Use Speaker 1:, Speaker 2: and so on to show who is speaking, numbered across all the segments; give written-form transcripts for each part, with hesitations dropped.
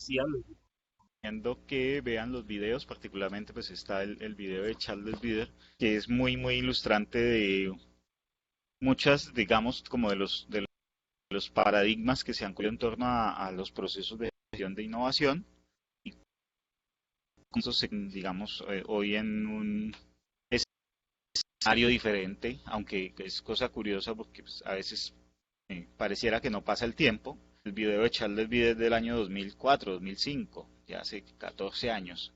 Speaker 1: Sí, les recomiendo que vean los videos, particularmente pues está el video de Charles Bider, que es muy ilustrante de muchas, digamos, como de los paradigmas que se han creado en torno a los procesos de gestión de innovación y cómo eso digamos, hoy en un escenario diferente, aunque es cosa curiosa porque pues, a veces pareciera que no pasa el tiempo. El video de Charles Bider del año 2004, 2005, ya hace 14 años.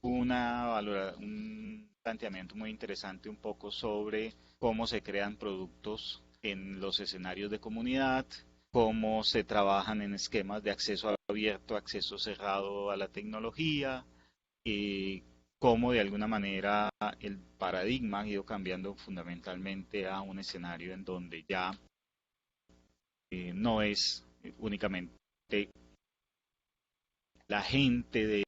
Speaker 1: Un planteamiento muy interesante un poco sobre cómo se crean productos en los escenarios de comunidad, cómo se trabajan en esquemas de acceso abierto, acceso cerrado a la tecnología, y cómo de alguna manera el paradigma ha ido cambiando fundamentalmente a un escenario en donde ya no es únicamente la gente de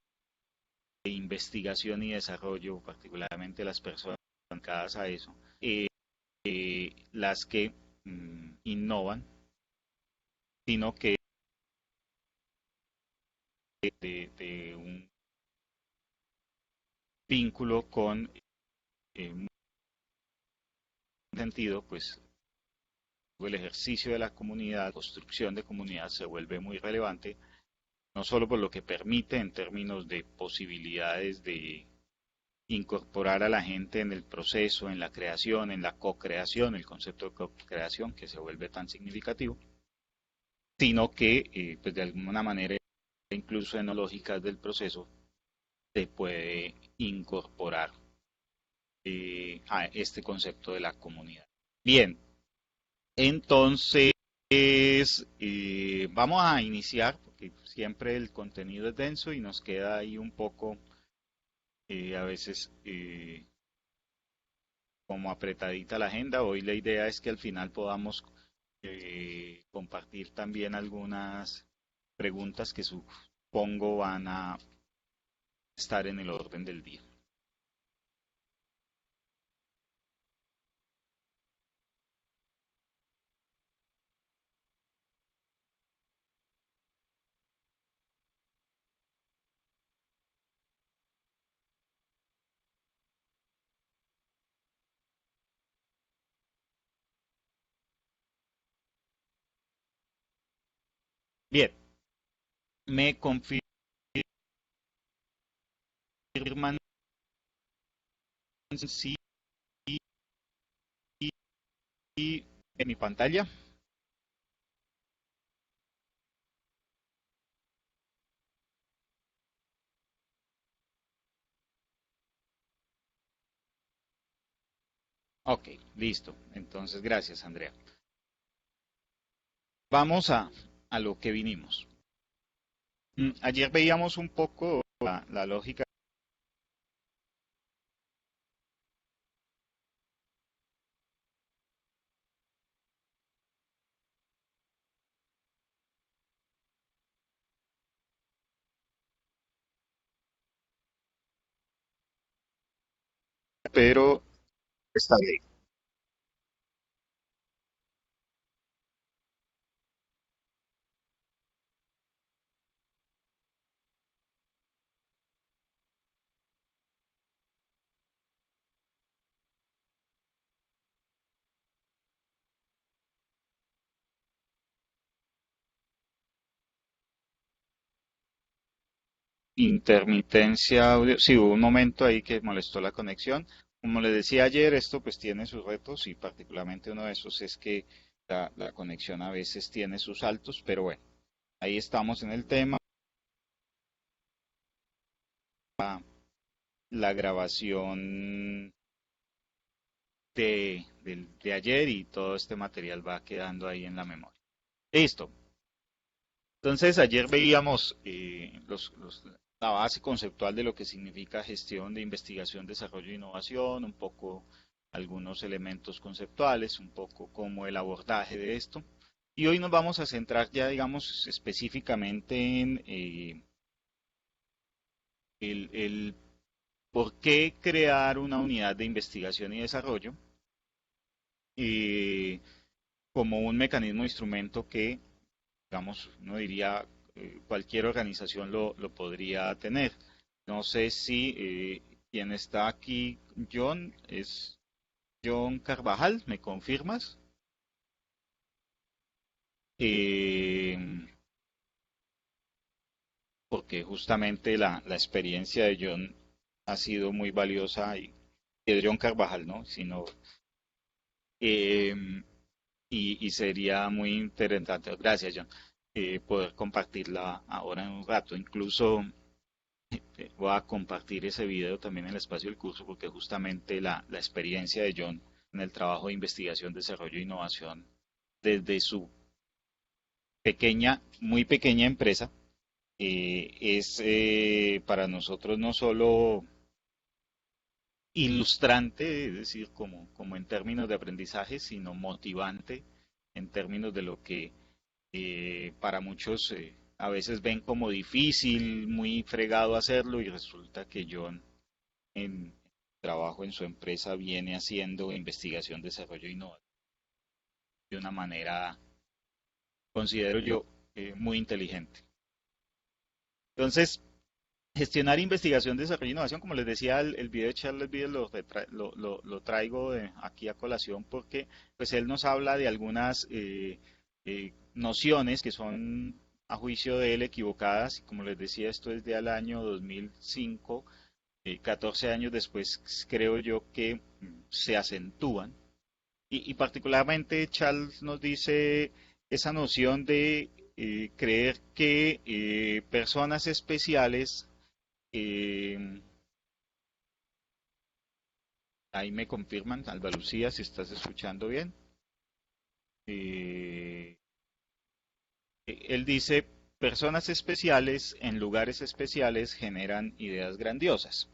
Speaker 1: investigación y desarrollo, particularmente las personas dedicadas a eso, las que innovan, sino que de un vínculo con un sentido, pues el ejercicio de la comunidad, la construcción de comunidad se vuelve muy relevante, no solo por lo que permite en términos de posibilidades de incorporar a la gente en el proceso, en la creación, en la co-creación, el concepto de co-creación que se vuelve tan significativo, sino que pues de alguna manera incluso en las lógicas del proceso se puede incorporar a este concepto de la comunidad. Bien, entonces vamos a iniciar, porque siempre el contenido es denso y nos queda ahí un poco a veces como apretadita la agenda. Hoy la idea es que al final podamos compartir también algunas preguntas que supongo van a estar en el orden del día. Bien, me confirman si en mi pantalla. Ok, listo. Entonces, gracias, Andrea. Vamos a lo que vinimos. Ayer veíamos un poco la lógica, pero está bien. Intermitencia audio. Sí, hubo un momento ahí que molestó la conexión. Como les decía ayer, esto pues tiene sus retos y particularmente uno de esos es que la conexión a veces tiene sus saltos, pero bueno, ahí estamos en el tema. La grabación de ayer y todo este material va quedando ahí en la memoria. Listo. Entonces, ayer veíamos la base conceptual de lo que significa gestión de investigación, desarrollo e innovación, un poco algunos elementos conceptuales, un poco como el abordaje de esto. Y hoy nos vamos a centrar ya, digamos, específicamente en el por qué crear una unidad de investigación y desarrollo eh, como un mecanismo de instrumento que, digamos, uno diría, cualquier organización lo podría tener. No sé si quien está aquí, John, es John Carvajal, ¿me confirmas? Eh, Porque justamente la experiencia de John ha sido muy valiosa y de John Carvajal, ¿no? Sino, eh, y sería muy interesante, gracias John, poder compartirla ahora en un rato. Incluso voy a compartir ese video también en el espacio del curso porque justamente la experiencia de John en el trabajo de investigación, desarrollo e innovación desde su pequeña, muy pequeña empresa es para nosotros no solo ilustrante, es decir, como en términos de aprendizaje, sino motivante en términos de lo que para muchos a veces ven como difícil, muy fregado hacerlo y resulta que John en trabajo en su empresa viene haciendo investigación, desarrollo e innovación de una manera, considero yo, muy inteligente. Entonces, gestionar investigación, desarrollo e innovación, como les decía, el video de Charles Bill lo traigo aquí a colación porque pues él nos habla de algunas nociones que son a juicio de él equivocadas y como les decía, esto es del año 2005, 14 años después creo yo que se acentúan y particularmente Charles nos dice esa noción de creer que personas especiales eh, ahí me confirman, Alba Lucía, si estás escuchando bien. Eh, Él dice, personas especiales en lugares especiales generan ideas grandiosas.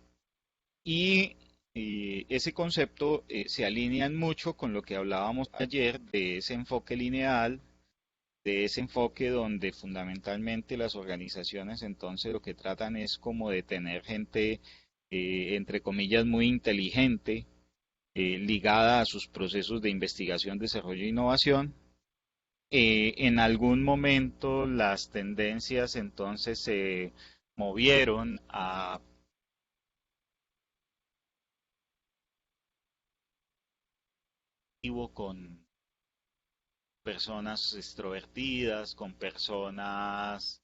Speaker 1: Y ese concepto se alinea mucho con lo que hablábamos ayer de ese enfoque lineal, de ese enfoque donde fundamentalmente las organizaciones entonces lo que tratan es como de tener gente, entre comillas, muy inteligente, ligada a sus procesos de investigación, desarrollo e innovación. En algún momento las tendencias entonces se movieron a con personas extrovertidas, con personas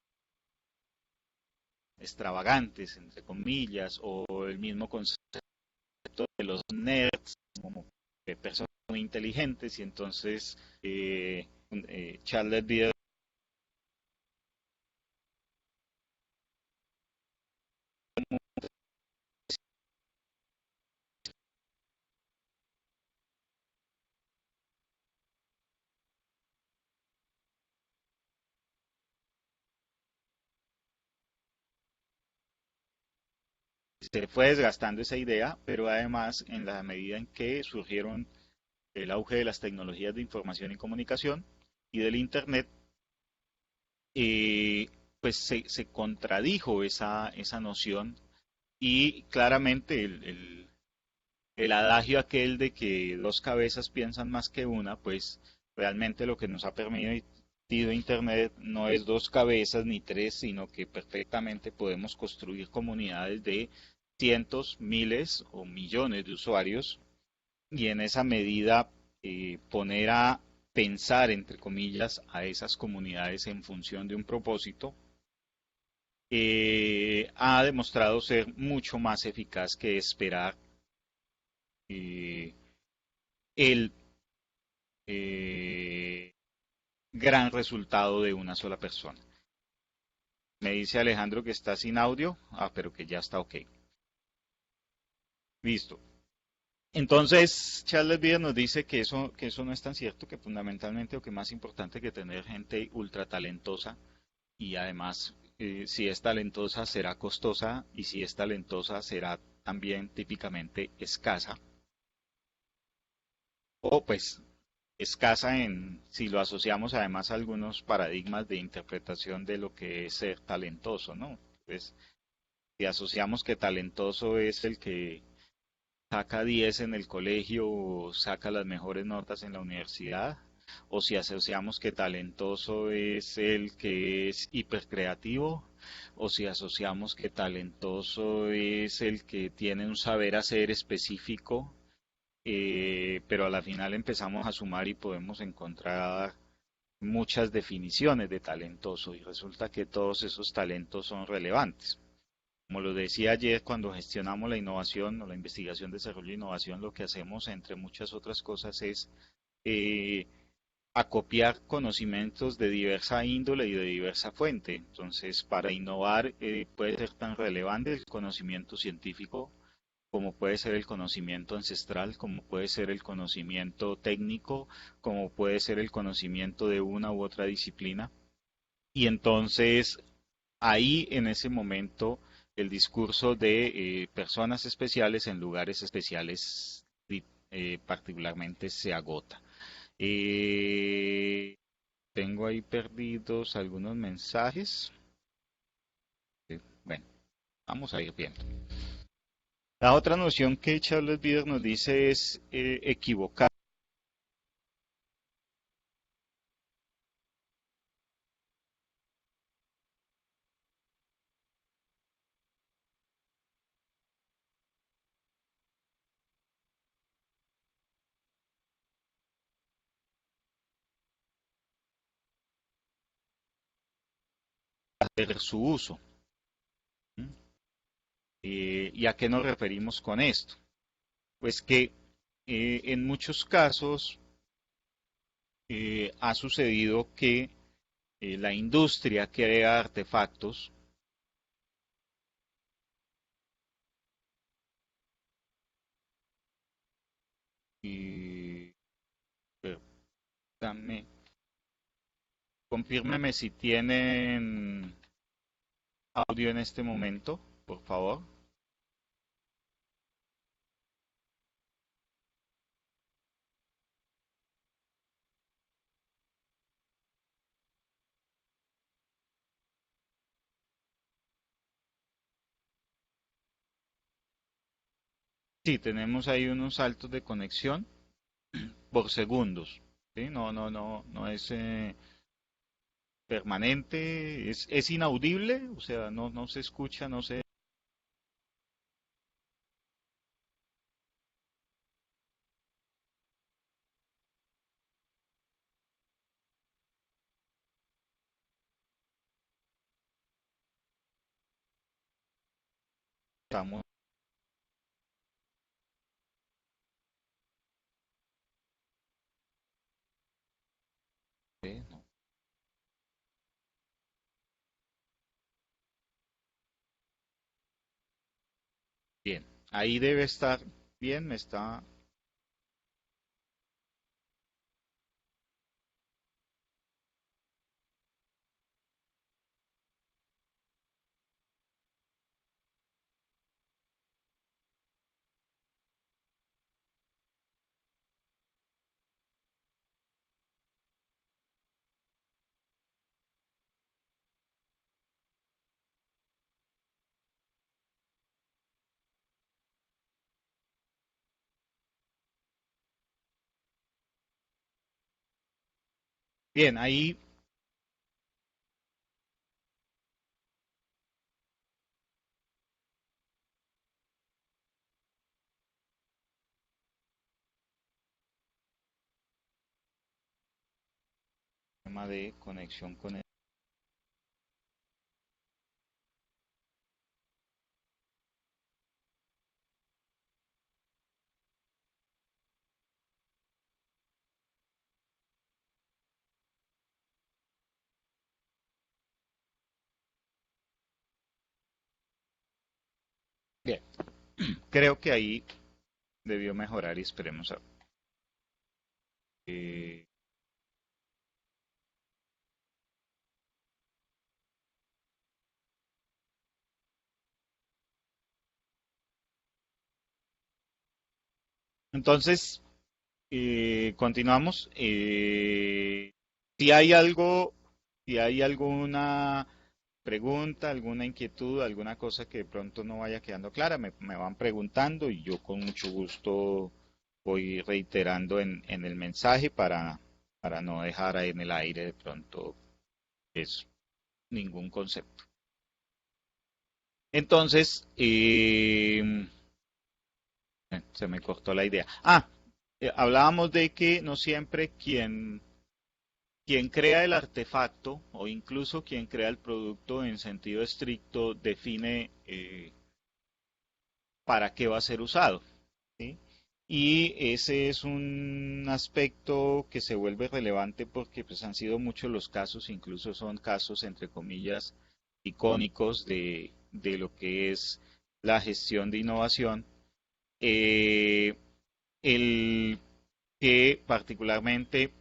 Speaker 1: extravagantes, entre comillas, o el mismo concepto de los nerds como personas muy inteligentes, y entonces Charles Bill se fue desgastando esa idea, pero además en la medida en que surgieron el auge de las tecnologías de información y comunicación y del Internet, eh, pues se contradijo esa noción y claramente el adagio aquel de que dos cabezas piensan más que una, pues realmente lo que nos ha permitido Internet no es dos cabezas ni tres, sino que perfectamente podemos construir comunidades de cientos, miles o millones de usuarios y en esa medida poner a pensar, entre comillas, a esas comunidades en función de un propósito, ha demostrado ser mucho más eficaz que esperar eh, el eh, gran resultado de una sola persona. Me dice Alejandro que está sin audio, pero que ya está ok. Listo. Entonces, Charles Bier nos dice que eso no es tan cierto, que fundamentalmente lo que es más importante que tener gente ultra talentosa y además, si es talentosa será costosa y si es talentosa será también típicamente escasa o pues escasa en si lo asociamos además a algunos paradigmas de interpretación de lo que es ser talentoso, ¿no? Pues si asociamos que talentoso es el que saca 10 en el colegio o saca las mejores notas en la universidad, o si asociamos que talentoso es el que es hipercreativo, o si asociamos que talentoso es el que tiene un saber hacer específico, pero a la final empezamos a sumar y podemos encontrar muchas definiciones de talentoso y resulta que todos esos talentos son relevantes. Como lo decía ayer, cuando gestionamos la innovación o la investigación, desarrollo e innovación, lo que hacemos, entre muchas otras cosas, es eh, acopiar conocimientos de diversa índole y de diversa fuente. Entonces, para innovar puede ser tan relevante el conocimiento científico como puede ser el conocimiento ancestral, como puede ser el conocimiento técnico, como puede ser el conocimiento de una u otra disciplina. Y entonces ahí en ese momento el discurso de personas especiales en lugares especiales particularmente se agota. Eh, Tengo ahí perdidos algunos mensajes. Bueno, vamos a ir viendo. La otra noción que Charles Bieder nos dice es equivocar su uso. ¿Mm? ¿Y a qué nos referimos con esto? Pues que en muchos casos ha sucedido que la industria crea artefactos y dame, confírmeme si tienen audio en este momento, por favor. Sí, tenemos ahí unos saltos de conexión por segundos. ¿Sí? No es permanente, es inaudible, o sea, no se escucha, no se... Estamos, no. Bien, ahí debe estar bien, me está... Bien, ahí, tema de conexión con el... Bien, creo que ahí debió mejorar y esperemos a... eh, entonces, continuamos. Si hay algo, si hay alguna pregunta, alguna inquietud, alguna cosa que de pronto no vaya quedando clara, me van preguntando y yo con mucho gusto voy reiterando en el mensaje para no dejar ahí en el aire de pronto es ningún concepto. Entonces, se me cortó la idea. Hablábamos de que no siempre quien crea el artefacto o incluso quien crea el producto en sentido estricto define para qué va a ser usado. ¿Sí? Y ese es un aspecto que se vuelve relevante porque pues, han sido muchos los casos, incluso son casos entre comillas icónicos de lo que es la gestión de innovación. Eh, el que particularmente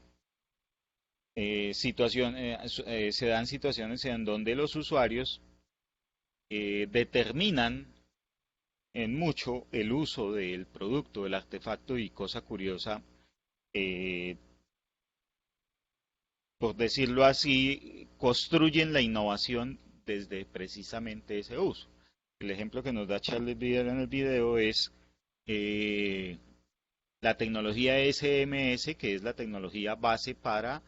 Speaker 1: se dan situaciones en donde los usuarios determinan en mucho el uso del producto, del artefacto y cosa curiosa, eh, por decirlo así, construyen la innovación desde precisamente ese uso. El ejemplo que nos da Charles Bieder en el video es eh, la tecnología SMS, que es la tecnología base para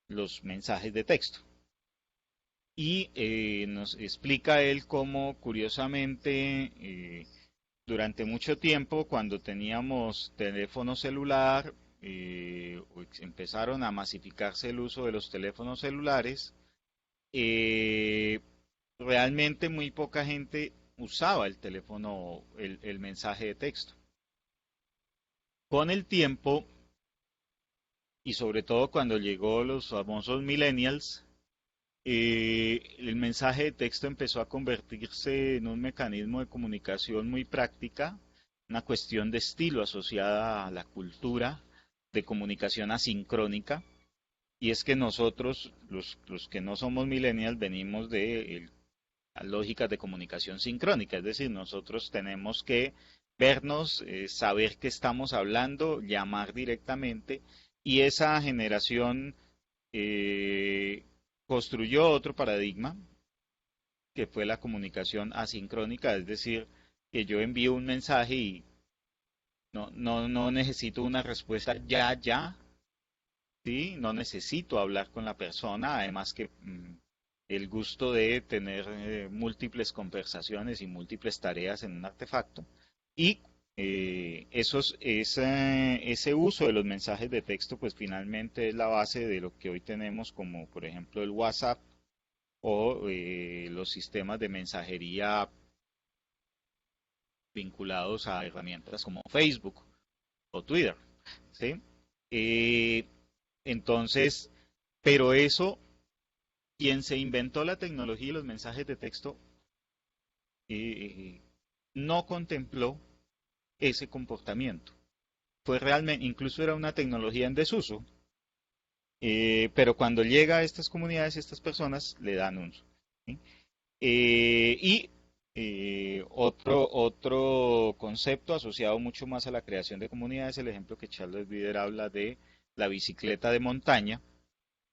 Speaker 1: los mensajes de texto. Y nos explica él cómo, curiosamente, durante mucho tiempo, cuando teníamos teléfono celular, empezaron a masificarse el uso de los teléfonos celulares, eh, realmente muy poca gente usaba el teléfono, el mensaje de texto. Con el tiempo, y sobre todo cuando llegó los famosos millennials, el mensaje de texto empezó a convertirse en un mecanismo de comunicación muy práctica, una cuestión de estilo asociada a la cultura de comunicación asincrónica. Y es que nosotros, los que no somos millennials, venimos de lógicas de comunicación sincrónica, es decir, nosotros tenemos que vernos, saber que estamos hablando, llamar directamente, y esa generación eh, construyó otro paradigma que fue la comunicación asincrónica, es decir, que yo envío un mensaje y no necesito una respuesta ya, ¿sí? No necesito hablar con la persona, además que el gusto de tener múltiples conversaciones y múltiples tareas en un artefacto. Y ese uso de los mensajes de texto, pues finalmente es la base de lo que hoy tenemos como, por ejemplo, el WhatsApp o los sistemas de mensajería vinculados a herramientas como Facebook o Twitter, ¿sí? Eh, entonces, pero eso, quien se inventó la tecnología y los mensajes de texto, eh, no contempló ese comportamiento. Fue realmente, incluso era una tecnología en desuso, pero cuando llega a estas comunidades, estas personas le dan uso. ¿Sí? Y otro concepto asociado mucho más a la creación de comunidades, el ejemplo que Charles Bieder habla de la bicicleta de montaña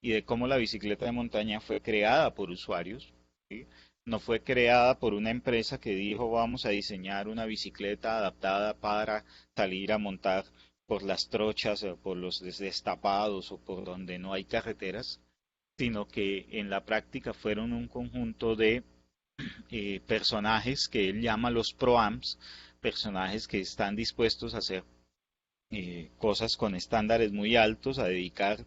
Speaker 1: y de cómo la bicicleta de montaña fue creada por usuarios, ¿sí? No fue creada por una empresa que dijo vamos a diseñar una bicicleta adaptada para salir a montar por las trochas o por los destapados o por donde no hay carreteras, sino que en la práctica fueron un conjunto de personajes que él llama los proams, personajes que están dispuestos a hacer cosas con estándares muy altos, a dedicar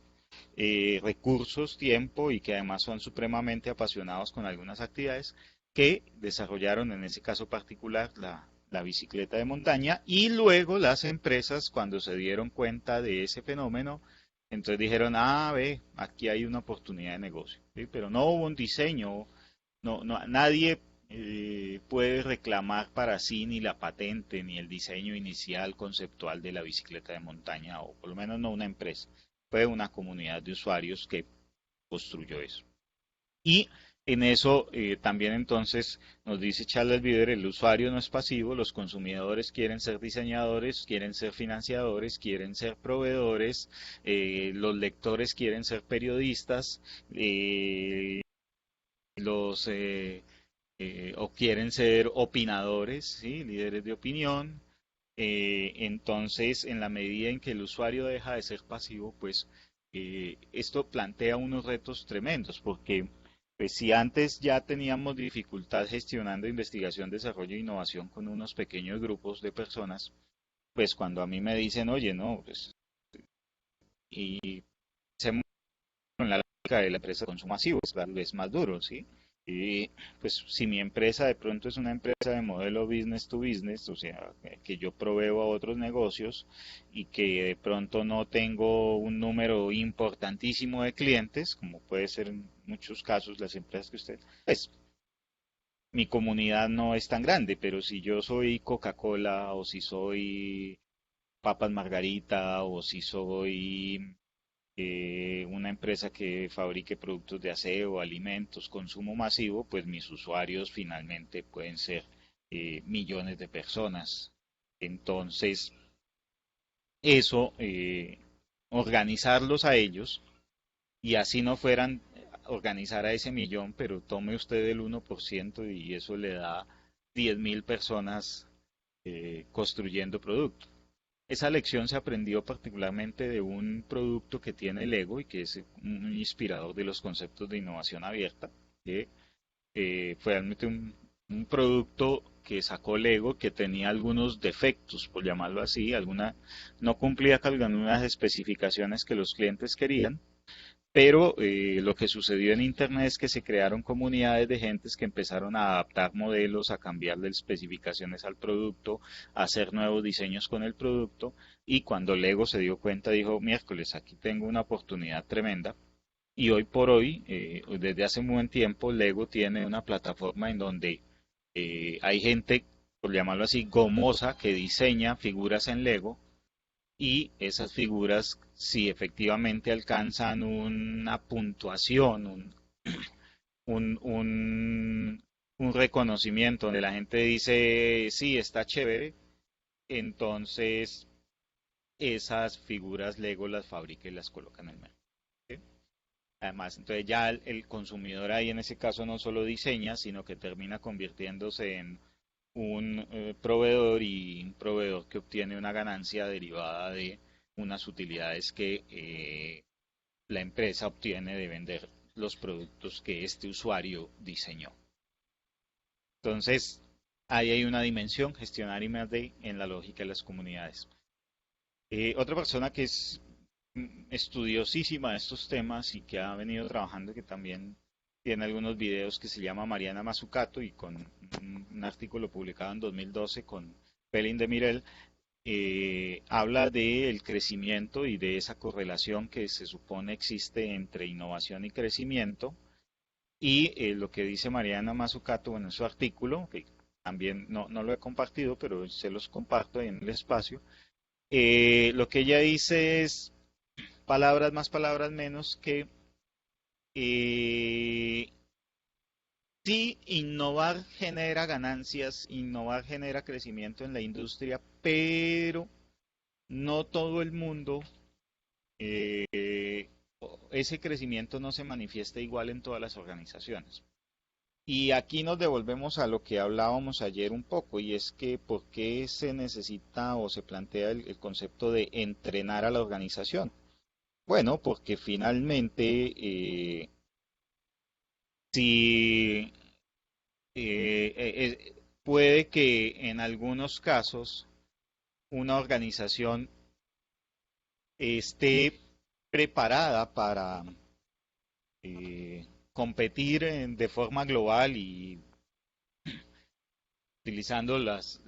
Speaker 1: recursos, tiempo y que además son supremamente apasionados con algunas actividades que desarrollaron en ese caso particular la bicicleta de montaña y luego las empresas cuando se dieron cuenta de ese fenómeno, entonces dijeron, ve, aquí hay una oportunidad de negocio, ¿sí? Pero no hubo un diseño, nadie puede reclamar para sí ni la patente ni el diseño inicial conceptual de la bicicleta de montaña, o por lo menos no una empresa. Fue una comunidad de usuarios que construyó eso. Y en eso también entonces nos dice Charles Bieder, el usuario no es pasivo, los consumidores quieren ser diseñadores, quieren ser financiadores, quieren ser proveedores, los lectores quieren ser periodistas, los o quieren ser opinadores, ¿sí? Líderes de opinión. Entonces, en la medida en que el usuario deja de ser pasivo, pues esto plantea unos retos tremendos, porque pues, si antes ya teníamos dificultad gestionando investigación, desarrollo e innovación con unos pequeños grupos de personas, pues cuando a mí me dicen, oye, no, pues, y se con la lógica de la empresa de consumo masivo, es tal vez más duro, ¿sí? Y pues si mi empresa de pronto es una empresa de modelo business to business, o sea, que yo proveo a otros negocios y que de pronto no tengo un número importantísimo de clientes, como puede ser en muchos casos las empresas que usted, pues mi comunidad no es tan grande, pero si yo soy Coca-Cola o si soy Papas Margarita o si soy una empresa que fabrique productos de aseo, alimentos, consumo masivo, pues mis usuarios finalmente pueden ser millones de personas. Entonces, eso, organizarlos a ellos y así no fueran organizar a ese millón, pero tome usted el 1% y eso le da 10.000 personas construyendo productos. Esa lección se aprendió particularmente de un producto que tiene Lego y que es un inspirador de los conceptos de innovación abierta, que fue realmente un producto que sacó Lego que tenía algunos defectos, por llamarlo así, no cumplía con algunas especificaciones que los clientes querían, pero lo que sucedió en Internet es que se crearon comunidades de gentes que empezaron a adaptar modelos, a cambiarle especificaciones al producto, a hacer nuevos diseños con el producto. Y cuando Lego se dio cuenta, dijo, miércoles, aquí tengo una oportunidad tremenda. Y hoy por hoy, desde hace muy buen tiempo, Lego tiene una plataforma en donde hay gente, por llamarlo así, gomosa, que diseña figuras en Lego y esas figuras si efectivamente alcanzan una puntuación, un, un, un reconocimiento donde la gente dice, sí, está chévere, entonces esas figuras Lego las fabrica y las coloca en el mercado. ¿Sí? Además, entonces ya el consumidor ahí en ese caso no solo diseña, sino que termina convirtiéndose en un proveedor y un proveedor que obtiene una ganancia derivada de unas utilidades que la empresa obtiene de vender los productos que este usuario diseñó. Entonces, ahí hay una dimensión, gestionar I+D en la lógica de las comunidades. Otra persona que es estudiosísima de estos temas y que ha venido trabajando, que también tiene algunos videos, que se llama Mariana Mazzucato y con un artículo publicado en 2012 con Pelin de Mirel, habla del crecimiento y de esa correlación que se supone existe entre innovación y crecimiento. Y lo que dice Mariana Mazzucato, bueno, en su artículo, que también no lo he compartido, pero se los comparto en el espacio, lo que ella dice es palabras más, palabras menos, que eh, sí, innovar genera ganancias, innovar genera crecimiento en la industria, pero no todo el mundo, ese crecimiento no se manifiesta igual en todas las organizaciones. Y aquí nos devolvemos a lo que hablábamos ayer un poco, y es que por qué se necesita o se plantea el concepto de entrenar a la organización. Bueno, porque finalmente, si puede que en algunos casos una organización esté preparada para competir de forma global y utilizando las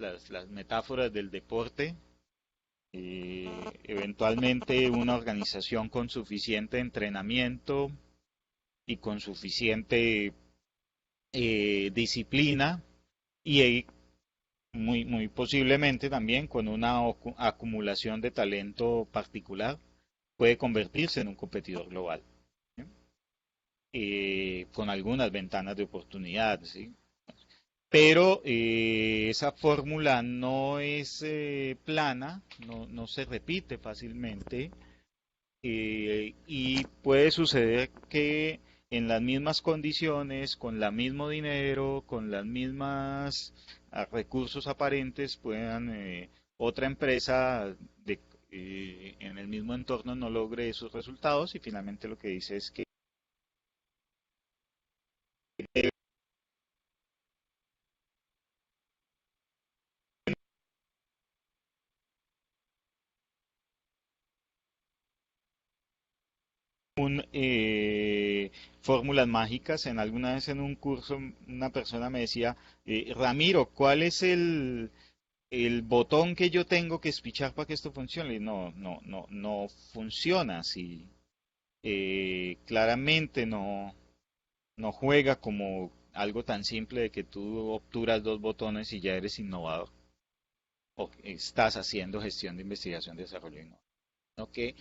Speaker 1: metáforas del deporte, eventualmente una organización con suficiente entrenamiento y con suficiente disciplina y muy posiblemente también con una acumulación de talento particular puede convertirse en un competidor global, ¿sí? Con algunas ventanas de oportunidad, ¿sí? Pero esa fórmula no es plana, no se repite fácilmente, y puede suceder que en las mismas condiciones, con el mismo dinero, con las mismas recursos aparentes, puedan otra empresa en el mismo entorno no logre esos resultados y finalmente lo que dice es que un, fórmulas mágicas. En alguna vez en un curso una persona me decía, Ramiro, ¿cuál es el botón que yo tengo que espichar para que esto funcione? Y no funciona así. Claramente no juega como algo tan simple de que tú obturas dos botones y ya eres innovador o estás haciendo gestión de investigación, desarrollo y innovación. ¿No? Que,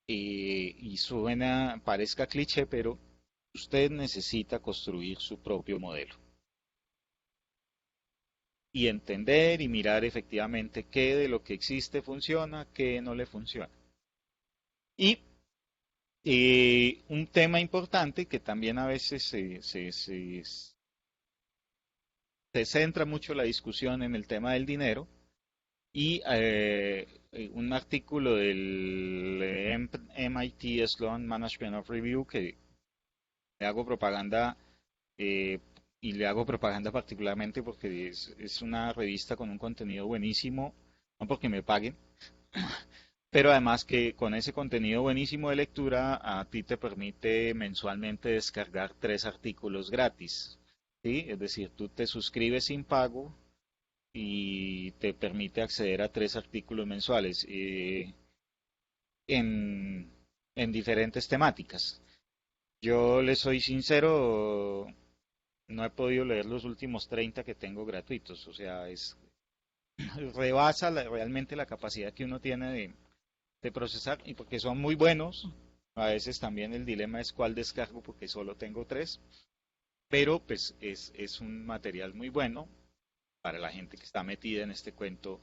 Speaker 1: y suena, parezca cliché, pero usted necesita construir su propio modelo y entender y mirar efectivamente qué de lo que existe funciona, qué no le funciona. Y un tema importante que también a veces se centra mucho la discusión en el tema del dinero y un artículo del MIT Sloan Management of Review que le hago propaganda eh, y le hago propaganda particularmente porque es una revista con un contenido buenísimo, no porque me paguen, pero además que con ese contenido buenísimo de lectura a ti te permite mensualmente descargar 3 artículos gratis, ¿sí? Es decir, tú te suscribes sin pago y te permite acceder a 3 artículos mensuales en, en diferentes temáticas. Yo les soy sincero, no he podido leer los últimos 30 que tengo gratuitos, o sea, rebasa realmente la capacidad que uno tiene de procesar y porque son muy buenos. A veces también el dilema es cuál descargo porque solo tengo 3, pero pues es un material muy bueno para la gente que está metida en este cuento.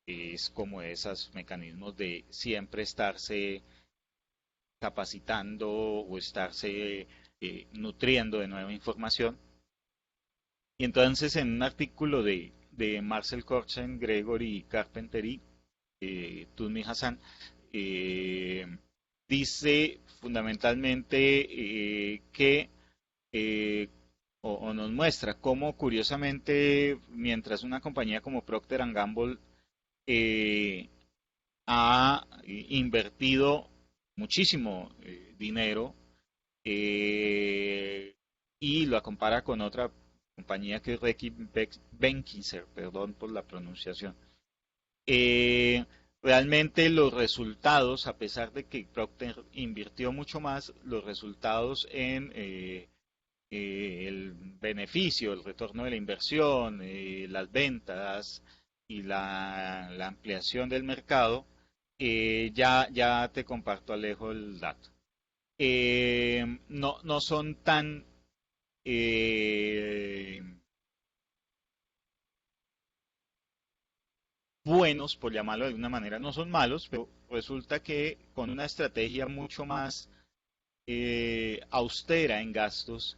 Speaker 1: Es como esos mecanismos de siempre estarse capacitando o estarse nutriendo de nueva información. Y entonces en un artículo de Marcel Korchen, Gregory Carpenter y Tuzmi Hassan, eh, dice fundamentalmente que, eh, o nos muestra cómo curiosamente, mientras una compañía como Procter Gamble eh, ha invertido muchísimo dinero eh, y lo compara con otra compañía que es Benkiser, perdón por la pronunciación. Eh, Realmente los resultados, a pesar de que Procter invirtió mucho más, los resultados en el beneficio, el retorno de la inversión, las ventas y la ampliación del mercado, ya te comparto, Alejo, el dato. No son tan eh, buenos, por llamarlo de alguna manera, no son malos, pero resulta que con una estrategia mucho más austera en gastos,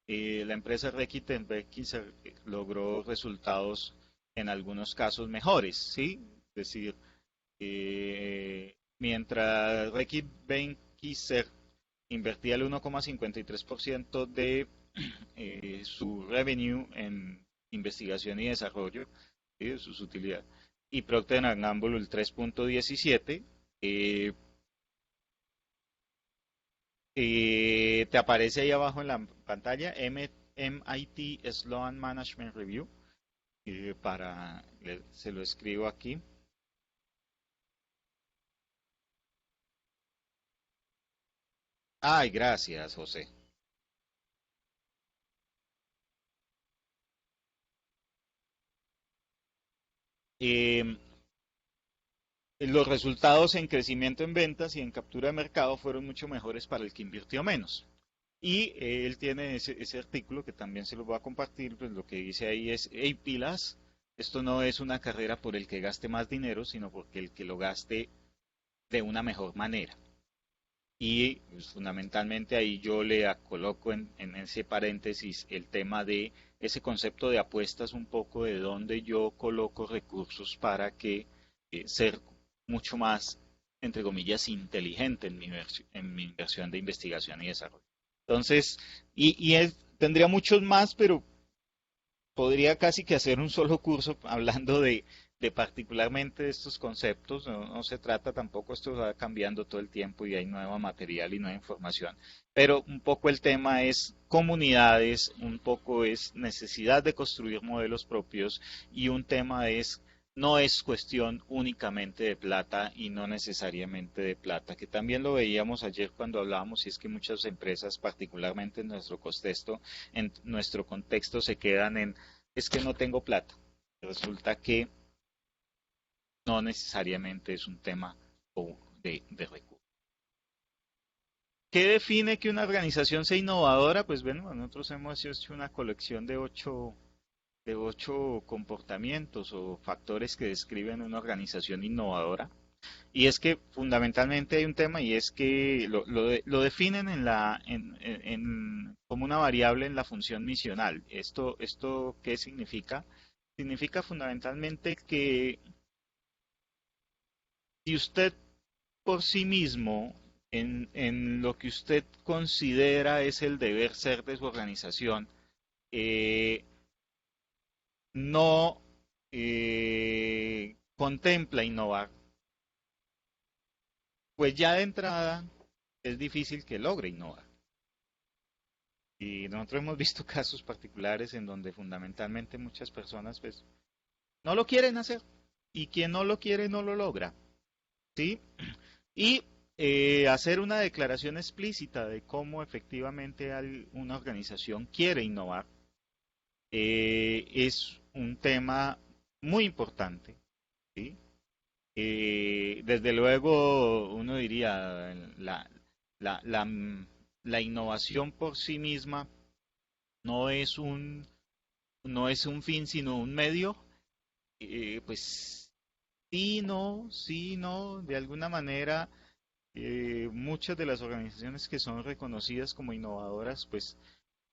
Speaker 1: la empresa Reckitt Benckiser logró resultados en algunos casos mejores, ¿sí? Es decir, mientras Reckitt Benckiser invertía el 1,53% de su revenue en investigación y desarrollo, ¿sí? De sus utilidades, y Procter Gamble el 3,17%. Te aparece ahí abajo en la pantalla MIT Sloan Management Review. Se lo escribo aquí. Ay, gracias, José. Eh, los resultados en crecimiento en ventas y en captura de mercado fueron mucho mejores para el que invirtió menos. Y él tiene ese artículo que también se lo voy a compartir, pues lo que dice ahí es, hey pilas, esto no es una carrera por el que gaste más dinero, sino porque el que lo gaste de una mejor manera. Y pues, fundamentalmente ahí yo le coloco en ese paréntesis el tema de ese concepto de apuestas, un poco de dónde yo coloco recursos para que ser mucho más entre comillas, inteligente en mi inversión de investigación y desarrollo. Entonces, tendría muchos más, pero podría casi que hacer un solo curso hablando de particularmente de estos conceptos. No, no se trata tampoco, esto va cambiando todo el tiempo y hay nuevo material y nueva información. Pero un poco el tema es comunidades, un poco es necesidad de construir modelos propios y un tema es no es cuestión únicamente de plata y no necesariamente de plata, que también lo veíamos ayer cuando hablábamos, y es que muchas empresas, particularmente en nuestro contexto, se quedan en es que no tengo plata. Resulta que no necesariamente es un tema de recursos. ¿Qué define que una organización sea innovadora? Pues bueno, nosotros hemos hecho una colección de ocho comportamientos o factores que describen una organización innovadora. Y es que fundamentalmente hay un tema y es que lo definen como una variable en la función misional. ¿Esto qué significa? Significa fundamentalmente que si usted por sí mismo, en lo que usted considera es el deber ser de su organización, eh, no contempla innovar, pues ya de entrada es difícil que logre innovar. Y nosotros hemos visto casos particulares en donde fundamentalmente muchas personas pues no lo quieren hacer y quien no lo quiere no lo logra, ¿sí? Y hacer una declaración explícita de cómo efectivamente una organización quiere innovar es un tema muy importante, ¿sí? Desde luego, uno diría, la, la, la innovación por sí misma no es un fin, sino un medio. Pues sí, no, de alguna manera muchas de las organizaciones que son reconocidas como innovadoras, pues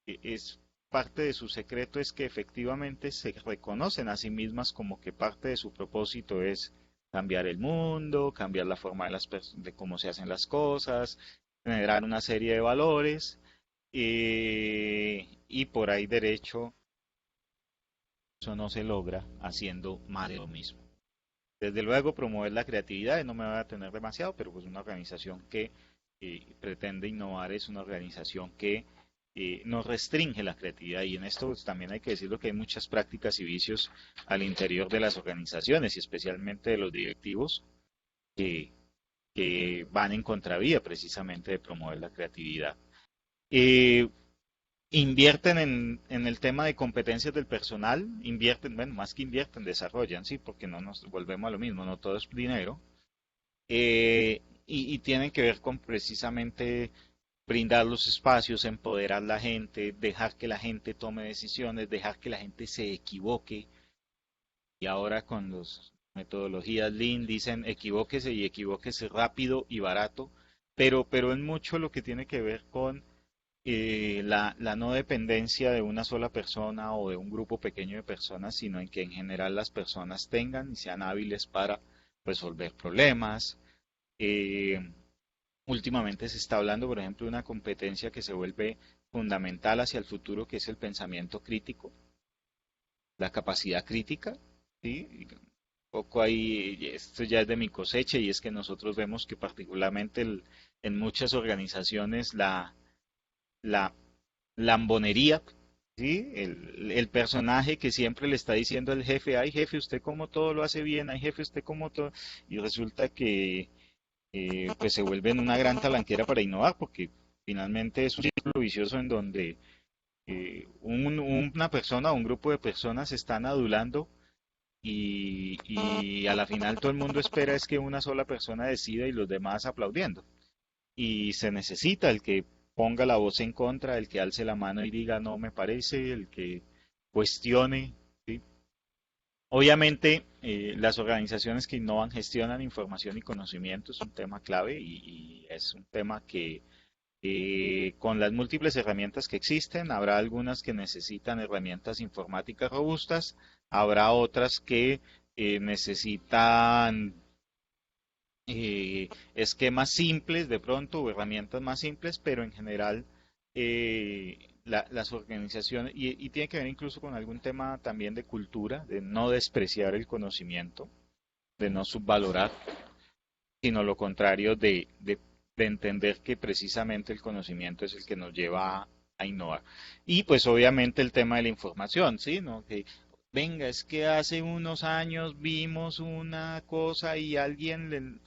Speaker 1: es parte de su secreto es que efectivamente se reconocen a sí mismas como que parte de su propósito es cambiar el mundo, cambiar la forma de cómo se hacen las cosas, generar una serie de valores y por ahí derecho eso no se logra haciendo más de lo mismo. Desde luego, promover la creatividad, no me voy a tener demasiado, pero pues una organización que pretende innovar es una organización que no restringe la creatividad y en esto pues, también hay que decirlo que hay muchas prácticas y vicios al interior de las organizaciones y especialmente de los directivos que, que van en contravía precisamente de promover la creatividad. Eh, Invierten en el tema de competencias del personal, invierten, bueno, más que invierten, desarrollan, sí, porque no nos volvemos a lo mismo, no todo es dinero, y tienen que ver con precisamente brindar los espacios, empoderar a la gente, dejar que la gente tome decisiones, dejar que la gente se equivoque, y ahora con las metodologías Lean dicen equivóquese y equivóquese rápido y barato, pero en mucho lo que tiene que ver con la no dependencia de una sola persona o de un grupo pequeño de personas, sino en que en general las personas tengan y sean hábiles para resolver problemas. Eh, Últimamente se está hablando, por ejemplo, de una competencia que se vuelve fundamental hacia el futuro, que es el pensamiento crítico, la capacidad crítica, ¿sí? Un poco ahí, esto ya es de mi cosecha, y es que nosotros vemos que particularmente en muchas organizaciones la lambonería, ¿sí? El personaje que siempre le está diciendo al jefe, ay jefe, usted como todo lo hace bien, ay jefe, usted como todo, y resulta que pues se vuelven una gran talanquera para innovar, porque finalmente es un círculo vicioso en donde una persona o un grupo de personas se están adulando y a la final todo el mundo espera es que una sola persona decida y los demás aplaudiendo. Y se necesita el que ponga la voz en contra, el que alce la mano y diga no me parece, el que cuestione, ¿sí? Obviamente, las organizaciones que innovan gestionan información y conocimiento, es un tema clave y es un tema que con las múltiples herramientas que existen, habrá algunas que necesitan herramientas informáticas robustas, habrá otras que necesitan esquemas simples de pronto o herramientas más simples, pero en general las organizaciones, y tiene que ver incluso con algún tema también de cultura, de no despreciar el conocimiento, de no subvalorar, sino lo contrario de entender que precisamente el conocimiento es el que nos lleva a innovar. Y pues obviamente el tema de la información, ¿sí? ¿No? Que venga, es que hace unos años vimos una cosa y alguien